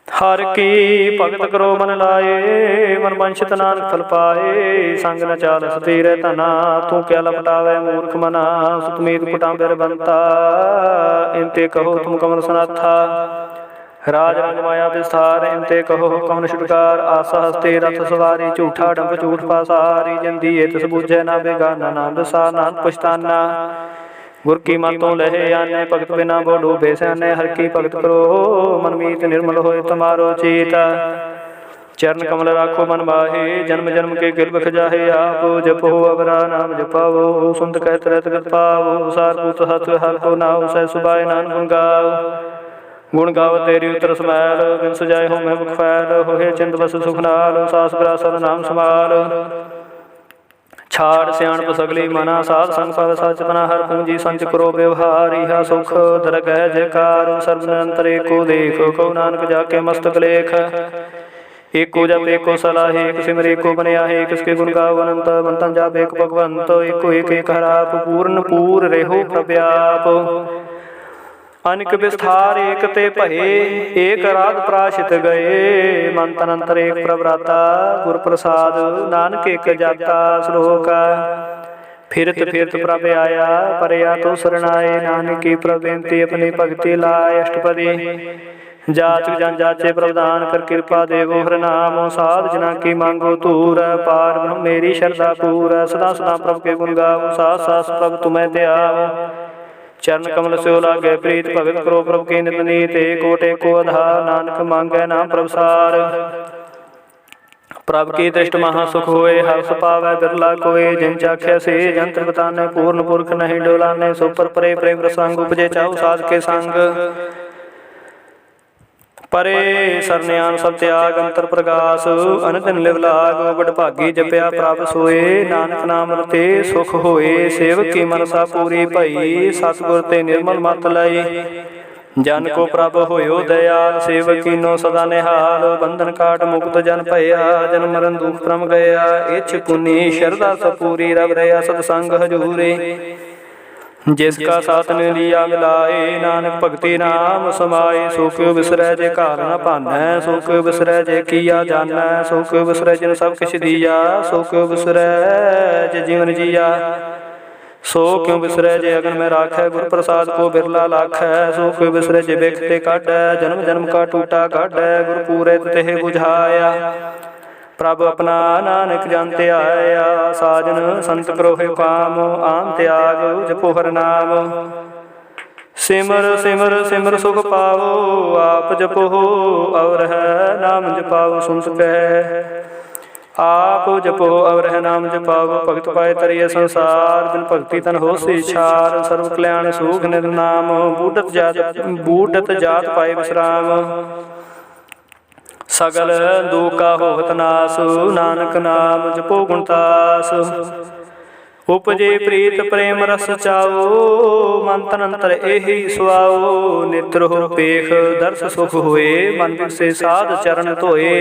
A: हर की भगत करो मन लाए मन वंशित नानक फल पाए संग न चाल सतीर तना तू क्या लपटावे मूर्ख मना सुतमीत कुटाम्बर बनता इनते कहो तुम कमल सनाथा राज रंग माया विस्तार इनते कहो कौन छुटकार आशा हस्ते रथ सवारी झूठा डंप झूठ पासारी जिंदी तिस बूझे ना बेगाना नाम विसार नाथ पछताना गुर की मतों लहे आने भगत बिना बो डूबे सैने हर की भगत करो मनमीत निर्मल होए तुम्हारो चीता चरण कमल राखो मन बाहे जन्म जन्म के गिल बख जाहे आप जपो अवरा नाम जपावो सुनत कहत रहत गत पावो सार पूत हथ हर को नाव सह सुबाय नान गुण गाव तेरी उतर समाल बिन सजाए हो मैं मुख फैल होए चिंत बस सुख नाल सास ग्रासल नाम समाल छाड़ सियाणप सगली मना साध संग पव सचपना हर पूंजी संच करो व्यवहार इहा सुख दरगह जयकार सर्व निरंतर एको देख कौ नानक जाके मस्तक लेख एको जप एको सलाह एक सिमर एको बनिया है किसके गुण गाओ अनंत बंतन जाप एक भगवंत एको एक एक हराप पूर्ण पूर रेहो प्रव्याप अनिक विस्तार एक ते पहे एक राग प्राशित गए मंतन अंतर एक प्रभ्राता गुर प्रसाद नानक एक जाता श्लोका फिरत फिरत प्रभ आया परया तो शरणाए नानक की प्रबेंती अपनी भक्ति लाए अष्टपदी जाच जन जाचे प्रदान कर कृपा देवो हर नाम साध जना की मांगो तूर पार ब्रह्म मेरी श्रद्धा पूर सदा सदा प्रभु के गुण गाओ सास सास प्रभु तुम्हें दयाओ चरण कमल स्यो लागे प्रीत, भगत करो प्रभु के नित नीत। एको टेको आधार, नानक मांगै नाम प्रभुसार। प्रभ की दृष्टि महा सुख होए, हर्ष पावै बिरला कोय। जिन चाख्या से जंत्र बताने, पूर्ण पुरख नहीं डोलाने। सो पर परे प्रेम प्रसंग, उपजे चाहु साध के संग। परे सरन्यान सब त्याग, अंतर प्रकाश अनदिन लिव लाग। बड़ भागी जपया प्रभ सोए, नानक नाम रते सुख होए। सेवक की मनसा पूरी भई, सतगुर ते निर्मल मत लई। जन को प्रभ होयो दयाल, सेवक कीनो सदा निहाल। बंधन काट मुक्त जन भया, जन्म मरण दुख भ्रम गया। इछ पुनि शरदा सपूरी, रब रया सतसंग हजूरे। जिसका साथ ने लिया मिलाए, नानक भगति नाम समाए। सो क्यों बिसरै जे घाल न भानै, सो क्यों बिसरै जे किया जानै। सो क्यों बिसरै जिन सब किछ दिया, सो क्यों बिसरै जे जीवन जिया। सो क्यों बिसरै जे अगन में राखै, गुर प्रसाद को बिरला लाखै। सो क्यों बिसरै जे बेखते काटै, जन्म जन्म का टूटा काटै। गुर पूरे तेह बुझाया, प्रभ अपना नानक जानते आया। साजन संत करोहे काम, आम त्याग जपो हर नाम। सिमर सिमर सिमर सुख पावो, आप जपो और है नाम जपाओ। सुन कह आप जपो और है नाम जपाओ। भगत पाए तरिय संसार, बिन भक्ति तन हो से छार। सर्व कल्याण सुख निर्नाम, बूटत जात पाए विश्राम। सगल दुख का होत नास, नानक नाम जपो गुणतास। उपजे प्रीत प्रेम रस चाओ, मन तन अंतर एहि सुआओ। नेत्र हो पेख दर्श सुख होए, मन बिगसे साध चरण धोए।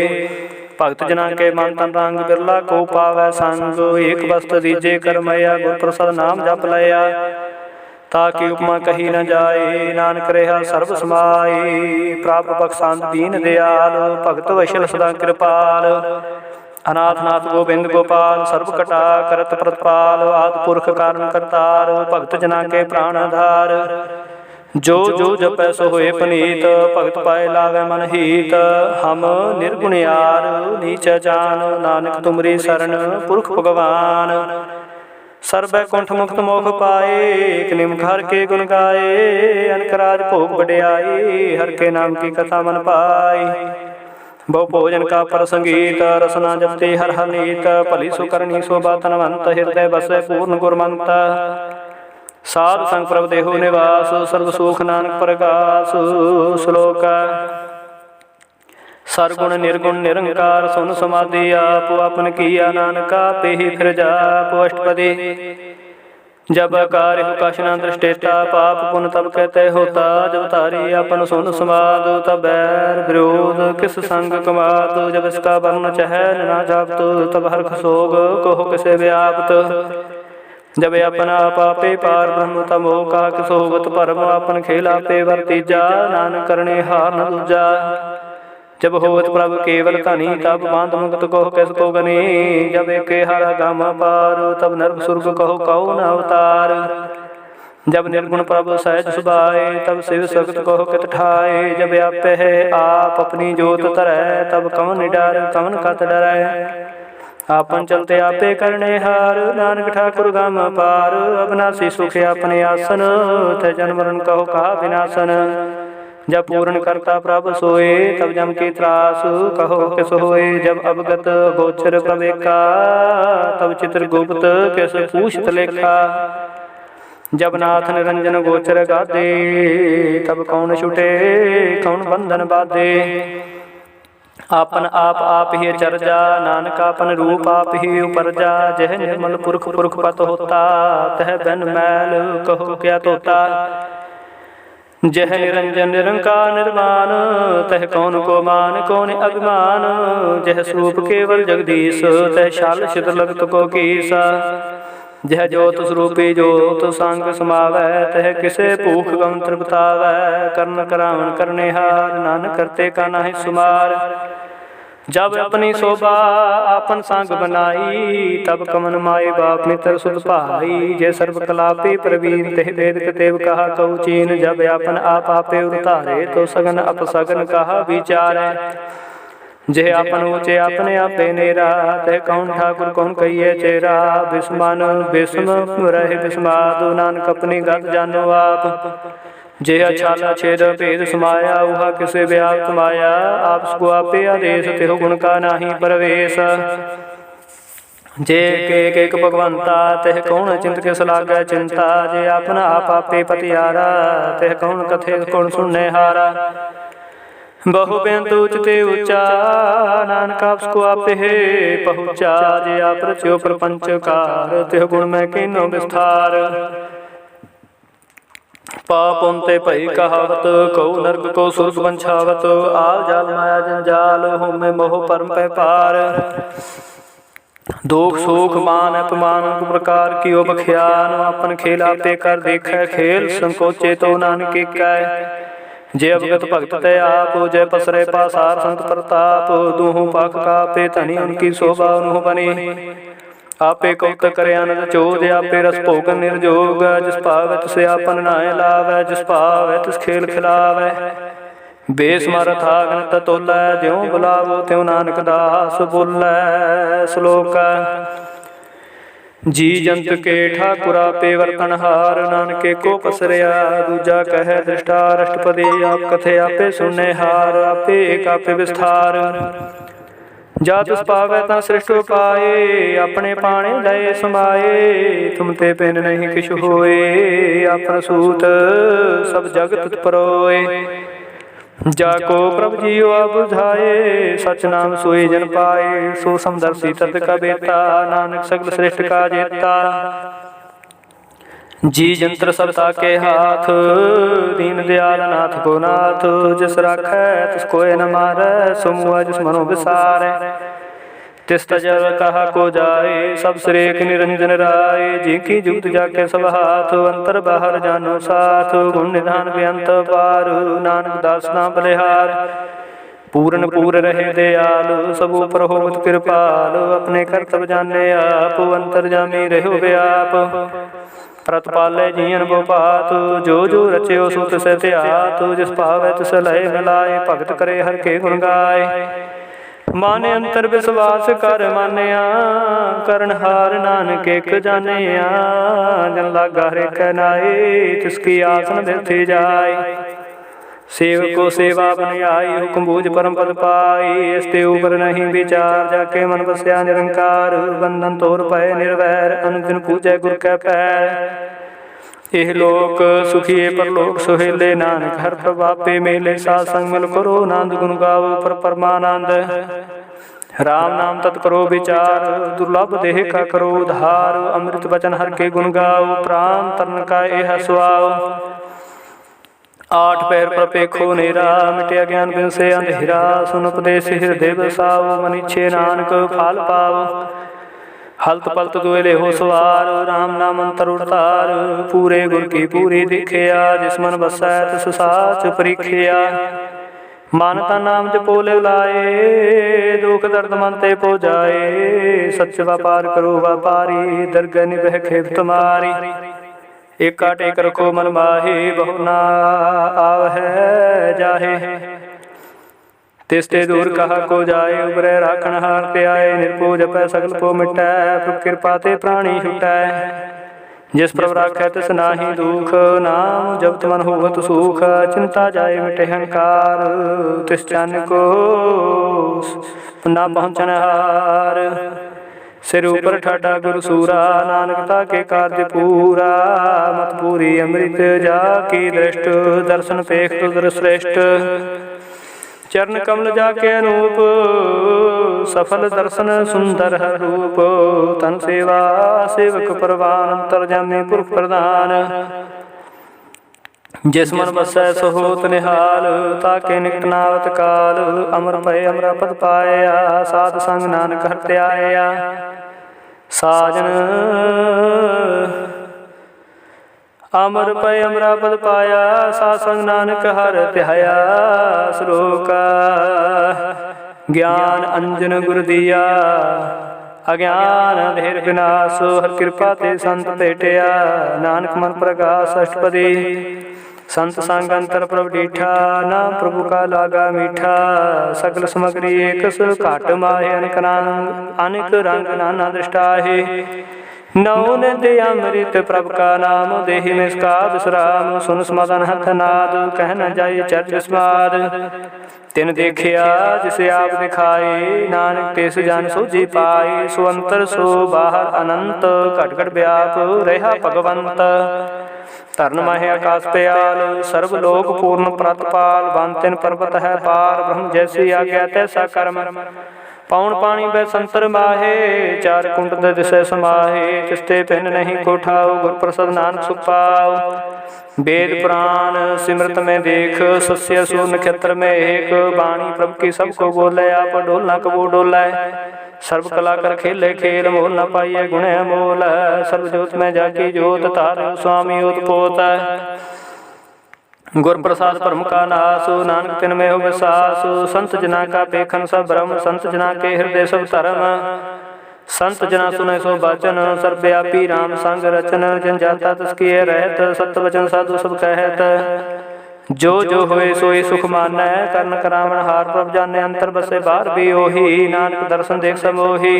A: भगत जना के मन तन रंग, बिरला को पावै संग। एक वस्त्र दीजे करमया, गुर प्रसाद नाम जप लया। ताकि उपमा कही न जाए, नानक रहा सर्व समाए। प्राप बख्शांत दीन दयाल, भगत वैशल सदा कृपाल। अनाथ नाथ गोबिंद गोपाल, सर्व कटा करत प्रतपाल। आदि पुरख कारण करतार, भगत जना के प्राण आधार। जो जो जपै सो होए पनीत, भगत पाए लावे मन हीत। हम निर्गुण यार नीच जान, नानक तुमरी शरण पुरख भगवान। सर्वै कुंठ मुक्त मोख पाए, एक निम हर के गुण गाए। अनकराज भोग बड़ियाई, हर के नाम की कथा मन पाई। बहु भोजन का पर संगीत, रसना जपते हर हनीत। भली सुकरणी शोभा तनवंत, हृदय बसै पूर्ण गुरमंत। साध संग प्रभ देहो निवास, सर्व सुख नानक प्रकाश। श्लोक सरगुण निर्गुण निरंकार, सुन समाधि आप। अपन किया नानका ते ही फिर जाप। अष्टपदी जब कार्य हो कश न दृष्टेता, पाप पुन तब कहते होता। जब तारी अपन सुन समाद, तब बैर विरोध किस संग कमात। जब इसका वर्ण चह न जापत, तब हर सोग कहो किसे व्याप्त। जब अपना पापे पार ब्रह्म तमो, का किसोवत परम। अपन खेला पे वर्तीजा, नानक करने हार न दूजा। जब होवत प्रभु केवल कनी, तब बांध मुक्त कहो किसको गनी। जब एक हारा गामा पार, तब नरक सुर्ग कहो कौन अवतार। जब निर्गुण प्रभु सहज सुभाए, तब शिव सगत कहो कित ठाए। जब आप है आप अपनी जोत तरह, तब कवन डर कवन कत डरै। आपन चलते आपे करने हार, नानक ठाकुर गाम पार। अविनाशी सुख अपने आसन, तै जन्म मरण कहो कहा विनाशन। जब पूर्ण करता प्रभु सोए, तब जम की त्रास कहो किस होए। जब अवगत गोचर प्रवेका, तब चित्रगुप्त किस पूछत लेखा। जब नाथ निरंजन गोचर गादे, तब कौन छुटे कौन बंधन बाधे। आपन आप ही चर्जा, नानक आपन रूप आप ही उपरजा। जह निर्मल पुरख पुरख पत होता, तह बन मैल कहो क्या तोता। जह निरंजन निरंकार निर्वाण, तह कौन को मान कौन अभिमान। जह स्वरूप केवल जगदीश, तह शाल छिद्र लगत को कीसा। जह ज्योत स्वरूपी ज्योत सांग समावै, तह किसे भूख गम तृप्तावै। कर्ण करावण करने हार, नानक करते का नाहि सुमार। जब अपनी शोभा आपन सांग बनाई, तब कमन माई बाप मित्र सुत भाई। जय सर्व कलापे प्रवीण, तेह वेद तेव कहा कहु चीन। जब आपन आप आपे उतारे, तो सगन अपसगन कहा विचारै। जे आपन ऊँचे अपने आपे नेरा, तह कौन ठाकुर कौन कहिए चेरा। बिस्मन बिस्म रहे बिस्मादो, नानक अपनी गत जानो आप। जे अछाला छेद भेद समाया, उहा किसे व्याप्त माया। आप सको आपे आदेश, तेहो गुण का नाही प्रवेश। जे एक भगवंता, तह कौन चिंत के सलागै चिंता। जे अपना आप आपे पतियारा, तह कौन कथे कौन सुनने हारा। बहु बेंत उचते ऊंचा, नानक आपको आपे पहुँचा। जे आप रच्यो प्रपंच कार, तेह गुण में कीनो विस्तार। पाप उनते भई कहावत, कऊ नरक को सुरग बंछावत। आल जाल माया जंजाल, होमे मोह परम पै पार। दुख सुख मान अपमान प्रकार कियो बख्यान। अपन खेल आपे कर देखे खेल, संकोचे तो नानक कै। जे अवगत भगत तय आप, जय पसरे पासार संत प्रताप। दूहों पाख कापे धनी, उनकी शोभा उन्हों बनी। आपे कौतक करे आनंद चोज, आपे रस भोगन निर्जोग। जिस पावै तिसे आपन नाय लावै, जिस पावै तिस खेल खिलावै। बेस मारत आगन ततोलै, ज्यों बुलावो त्यों नानक दास बोलै। श्लोक जी जंत के ठाकुरा पे वर्तनहार। नानके को पसरिया दूजा कहे दृष्टा अष्टपदी। आप कथे आपे सुनने हार, आपे एक आपे विस्तार। जा तुस पावै ता सृष्ट पाए, अपने पाणे लय समाए। तुम ते बिन नहीं किछ होए, आपन सूत सब जगत परोए। जाको प्रभु जियो बुझाए, सच नाम सोई जन पाए। सो समदर्शी तत का बेता, नानक सगल श्रेष्ठ का जेता। जी जंत्र सबता के हाथ, दीन दयाल नाथ को नाथ। जिस राखै तिस कोय न मारै, सो मुआ जिस मनो विसारै। तिस तजल कहा को जाए, सब श्रेक निरंजन राय। जी की जुगत जाके सब हाथ, अंतर बाहर जानो साथ। गुण निधान बेअंत पार, नानक दास नाम बलिहार। पूरन पूर रहे दयाल, सब ऊपर होत कृपाल। अपने करतब जाने आप, अंतर जामी रहो व्याप। प्रतपाले जियन बोपात, जो जो रच्यो सो तिस त्यात। जिस पावै तिस लय मिलाए, भगत करे हर के गुण गाय। माने अंतर विश्वास कर मानिया, करनहार नानक एक जानिया। जन लागा हरे कै नाए, तिसकी आसन बिरथी जाय। सेवको सेवा बन आई, हुक्म बूझ परम पद पाई। इसते ऊपर नहीं विचार, जाके मन बसया निरंकार। बंधन तोर पय निर्वैर, अनुदिन पूजै गुर कै पैर। एह लोक सुखिए परलोक सुहेले, नानक हर प्रभापे मेले। साध संग मिल करो नांद, गुण गाओ पर परमानंद। राम नाम तत् करो विचार, दुर्लभ देह का करो उधार। अमृत वचन हर के गुण गाओ, प्राण तरण का एह सुआओ। आठ पैर प्रपेखो नेरा, मिटे अज्ञान बिन से अंधेरा। सुन उपदेश हृदय बसाओ, मनीछे नानक फाल पाओ। हलत पलत दुएले हो सवार, राम नाम अंतर उड़तार। पूरे गुर की पूरी दिखिया, जिस मन बसै तिस साच परीखिया। मानता नाम जपो ले लाए, दुख दर्द मन ते पो जाए। सच व्यापार करो व्यापारी, दरगह निभह खेप तुम्हारी। एक टेक रखो मन माहे, बहु ना आव है जाहे। तिसते दूर कहा को जाए, उबरे राखण हार ते आए। निर्भो जपै सकल पो मिटै, प्रभु कृपा ते प्राणी छुटै। जिस प्रभु राखै तिस नाही दुख, नाम जपत मन होवत सुख। चिंता जाए मिटे हंकार, तिस चन को ना पहुँचन हार। सिर ऊपर ठाडा गुरु सूरा, नानकता के कार्य पूरा। मत पूरी अमृत जाकी दृष्ट, दर्शन पेख तुदर श्रेष्ठ। चरण कमल जाके अनूप, सफल दर्शन सुंदर हर रूप। तन सेवा सेवक परवान, अंतर्जामी पुरख प्रदान। जिस मन बसै सो होत निहाल, ताके निकट नावत काल। अमर पय अमरा पद पाया, साध संग नानक हर त्याया। साजन अमर पय अमरा पद पाया, साध संग नानक हर त्याया। श्लोक ज्ञान अंजन गुर दिया, अज्ञान अंधेर विनाश। हर कृपा ते संत भेटिया, नानक मन प्रकाश अष्टपदी। संत संग अंतर प्रभ डीठा, ना प्रभु का लागा मीठा। सकल समग्री एकस घाट माहे, अनेक रंग नाना दृष्टाहे। नौन दे अमृत प्रभ का नाम, देहि में इसका विश्राम। सुन समाधान हथ नाद, कह न जाए चर्च स्माद। तिन देखिया जिसे आप दिखाए, नानक तेस जान सोझी पाए। सो अंतर सो बाहर अनंत, घट घट व्याप रहा भगवंत। धरन माहे आकाश पयाल, सर्व लोक पूर्ण प्रतपाल। बन पर्वत है पार, ब्रह्म जैसी आज्ञा तैसा कर्म। पौन पानी बै संतर माहे, चार कुंड दिशे समाहे। तिस्ते पिन नहीं कोठाओ, गुर प्रसाद नानक सुख पाओ। वेद पुराण सिमृत में देख, सस्य सूर नक्षत्र में एक। वाणी प्रभु की सबको बोले, आप डोलना कबो डोलै। सर्व कला कर खेले खेल, मोल न पाइए गुण मोल। सर्व ज्योत में जाकी ज्योत, तार स्वामी उत्पोत। गुर प्रसाद परम का नास, नानक तिन में हो विश्वास। संत जना का पेखन सब भ्रम, संत जना के हृदय सब धर्म। संत जना सुने सो वचन, सर्वव्यापी राम संग रचन। जन जाता तस्किए रहत, सत्य वचन साधु सब कहत। जो जो होए सोई सुख मानै, कर्ण करावण हार प्रभ जाने। अंतर बसे बाहर भी ओही, नानक दर्शन देख समोही।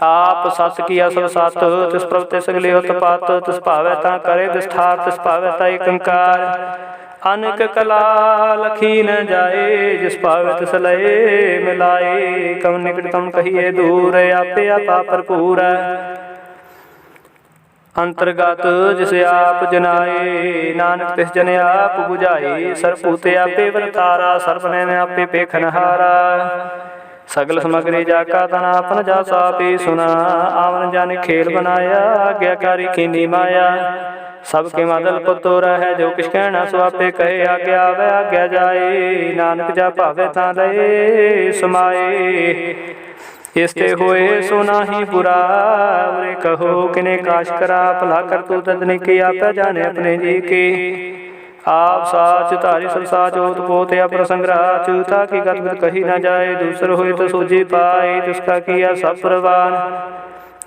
A: आप सत किया सब सत, तिस प्रभ ते सगले उत्पात। तिस भावै ता करे विस्तार, तिस भावै ता एकंकार। अनेक कला लखी न जाए, जिस भावै तिस लय मिलाए। कम निकट कम कहिए दूर, आपे आपा भरपूर। अंतर्गत जिसे आप जनाए, नानक तिस जन आप बुझाए। सरपूते आपे वरतारा, सर्वनैन आपे पेखनहारा। सगल समग्री जाका तना अपन जा सापी सुना। आवन जाने खेल बनाया, आज्ञाकारी कीनी माया। सबके मदल पुतोर है, जो किस कहना सो आपे कहे। आज्ञा आवे आज्ञा जाए, नानक जा भावे ता लय समाए। इसते होए सो नाही बुरा, उरे कहो किने काश करा। भला कर तू तदने की, आप जाने अपने जी की। आप साच तारी सब साच, होत पोत या प्रसंग राच। ताकि गत कही न जाए, दूसर होए तो सोझी पाए। तिसका किया सब प्रवान,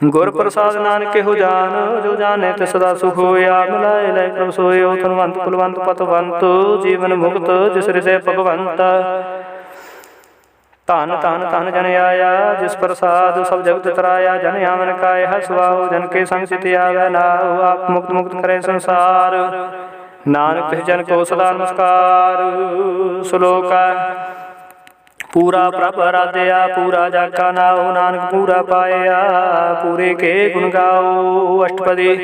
A: गुर प्रसाद नानक हो जान। जो जाने ते सदा सुख होया, मिलाए लय प्रभ सोए। धनवंत कुलवंत पतवंत, जीवन मुक्त जिस हृदय भगवंत। धन धन धन जन आया, जिस प्रसाद सब जगत तराया। जन आवन काय हसवाओ, जन के संग चित आवे नाओ। आप मुक्त मुक्त करे संसार, नानक तिस जन को सदा नमस्कार। श्लोक पूरा प्रभ आराध्या, पूरा जाका नाओ। नानक पूरा पाया, पूरे के गुण गाओ। अष्टपदी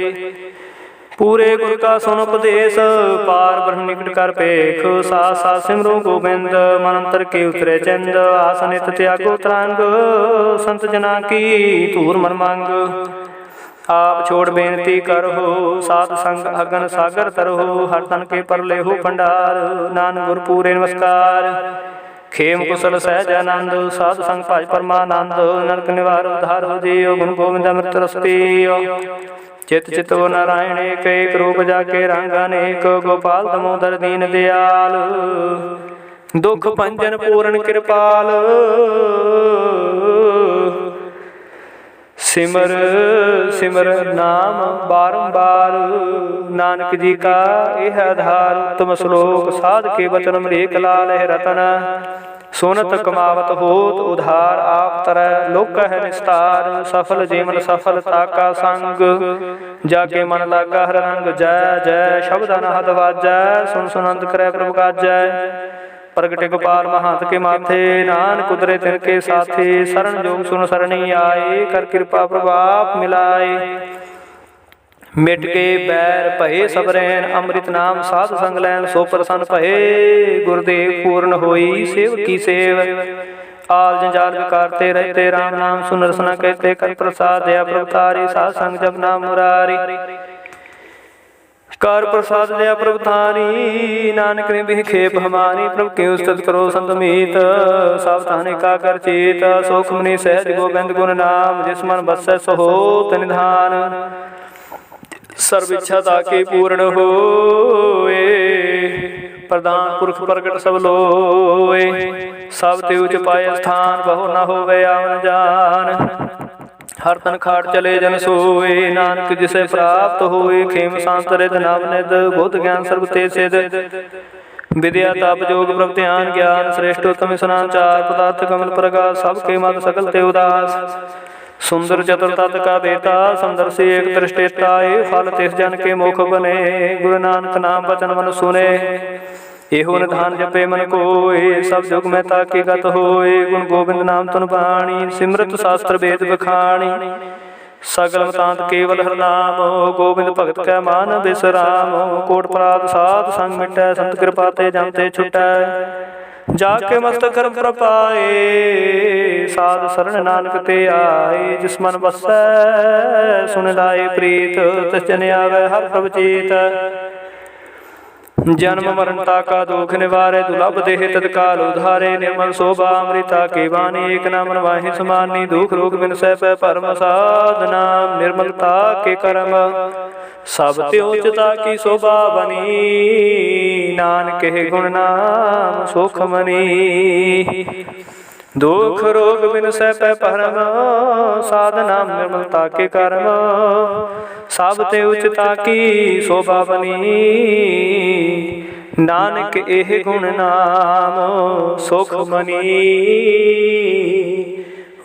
A: पूरे गुर का सुन उपदेश, पार ब्रह्म निकट कर पेख। साथ साथ सिमरो गोविंद, मन अंतर के उतरे चंद। आसनित त्यागो त्रांग, संत जना की तूर मन मांग। आप छोड़ बेनती करहो, साध संग अगन सागर तरहो। हर तन के परले हो भंडार, नानक गुर पूरे नमस्कार। खेम कुशल सहज आनंद, साध संग भाज परमानंद। नरक निवार उद्धार हो जियो, गुण गोविंद अमृत रस पियो। चित चितो नारायण एक, एक रूप जाके रंग अनेक। गोपाल दामोदर दीन दयाल, दुख भंजन पूर्ण कृपाल। सिमर सिमर नाम बारंबार, नानक जी का यह आधार। तुम श्लोक साध के वचन मृग लाल है रतन। सोनत कमावत होत उधार, आप तरह लोक है निस्तार। सफल जीवन सफलता का संग, जाके मन लागा हर रंग। जय जय शब्द अनहद वाजै, सुन सुनंद करे प्रभु गाजै। प्रगटे गोपाल महंत के माथे, नानक उतरे तिनके साथे। शरण जोग सुन सरणी आए, कर कृपा प्रभाप मिलाए। मिट के बैर भये सबरैन, अमृत नाम साध संग लैन। सो प्रसन्न भये गुरुदेव, पूर्ण होई सेव की सेव। आल जंजाल विकारते रहते, राम नाम सुन रसना कहते। कर प्रसाद दया प्रभुतारी, साध संग जब नाम मुरारी। कर प्रसाद दया प्रभुतारी, नानक ने भी खेप हमारी। प्रभु की उस्तत करो संत मीत, सावधानी का कर चीत। सोख मुनि सहज गोविंद गुण नाम, जिस मन बसै सो होत निधान। सर्व इच्छा ताके पूर्ण होए, प्रधान पुरख प्रगट सब लोए। सब तेज पाए स्थान, बहु न होवे आवन जान। हर तन खाट चले जन सोए, नानक जिसे प्राप्त होए। खेम शांत रिद नाम निद, बुद्ध ज्ञान सर्ब ते सिद। विद्या तप योग प्रभ ध्यान ज्ञान, श्रेष्ठ उत्तम स्नान चार। पदार्थ कमल प्रकाश, सबके मत सकल ते उदास। सुंदर चतुर तत् का बेटा, समदर्शी एक दृष्टेता। फल तिस जन के मुख बने, गुरु नानक नाम वचन मन सुने। एहो निधान जपे मन कोय, सब जुग में ताकी गत होय। गुण गोविंद नाम तुन बाणी, सिमरत शास्त्र वेद बखाणी। सगल मतांत केवल हर नाम, गोविंद भगत कै मान बिसराम। कोट प्रात साध संग मिटै, संत कृपा ते जमते छुटै। जाके मस्तक कर्म प्रपाए, साध शरण नानक ते आए। जिस मन बसै सुन लाए प्रीत, तिस जन आवे हर प्रभ चीत। जन्म मरण ताका दुख निवारे, दुर्लभ देह तत्काल उधारे। निर्मल शोभा अमृता के वाणी, एक नाम वाहि समानी। दुख रोग बिन सह पै परम साधना, निर्मलता के कर्म सब त्योचता की शोभा बनी। नानक के गुण नाम सुख मनी, दुख रोग बिन सह पै परम साधना। निर्मलता के कर्म सब ते उचिता की शोभा बनी। नानक एह गुण नाम सुख मनी।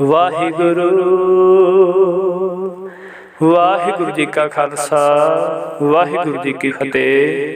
A: वाहिगुरु वाहिगुरु जी का खालसा, वाहिगुरु जी की फतेह।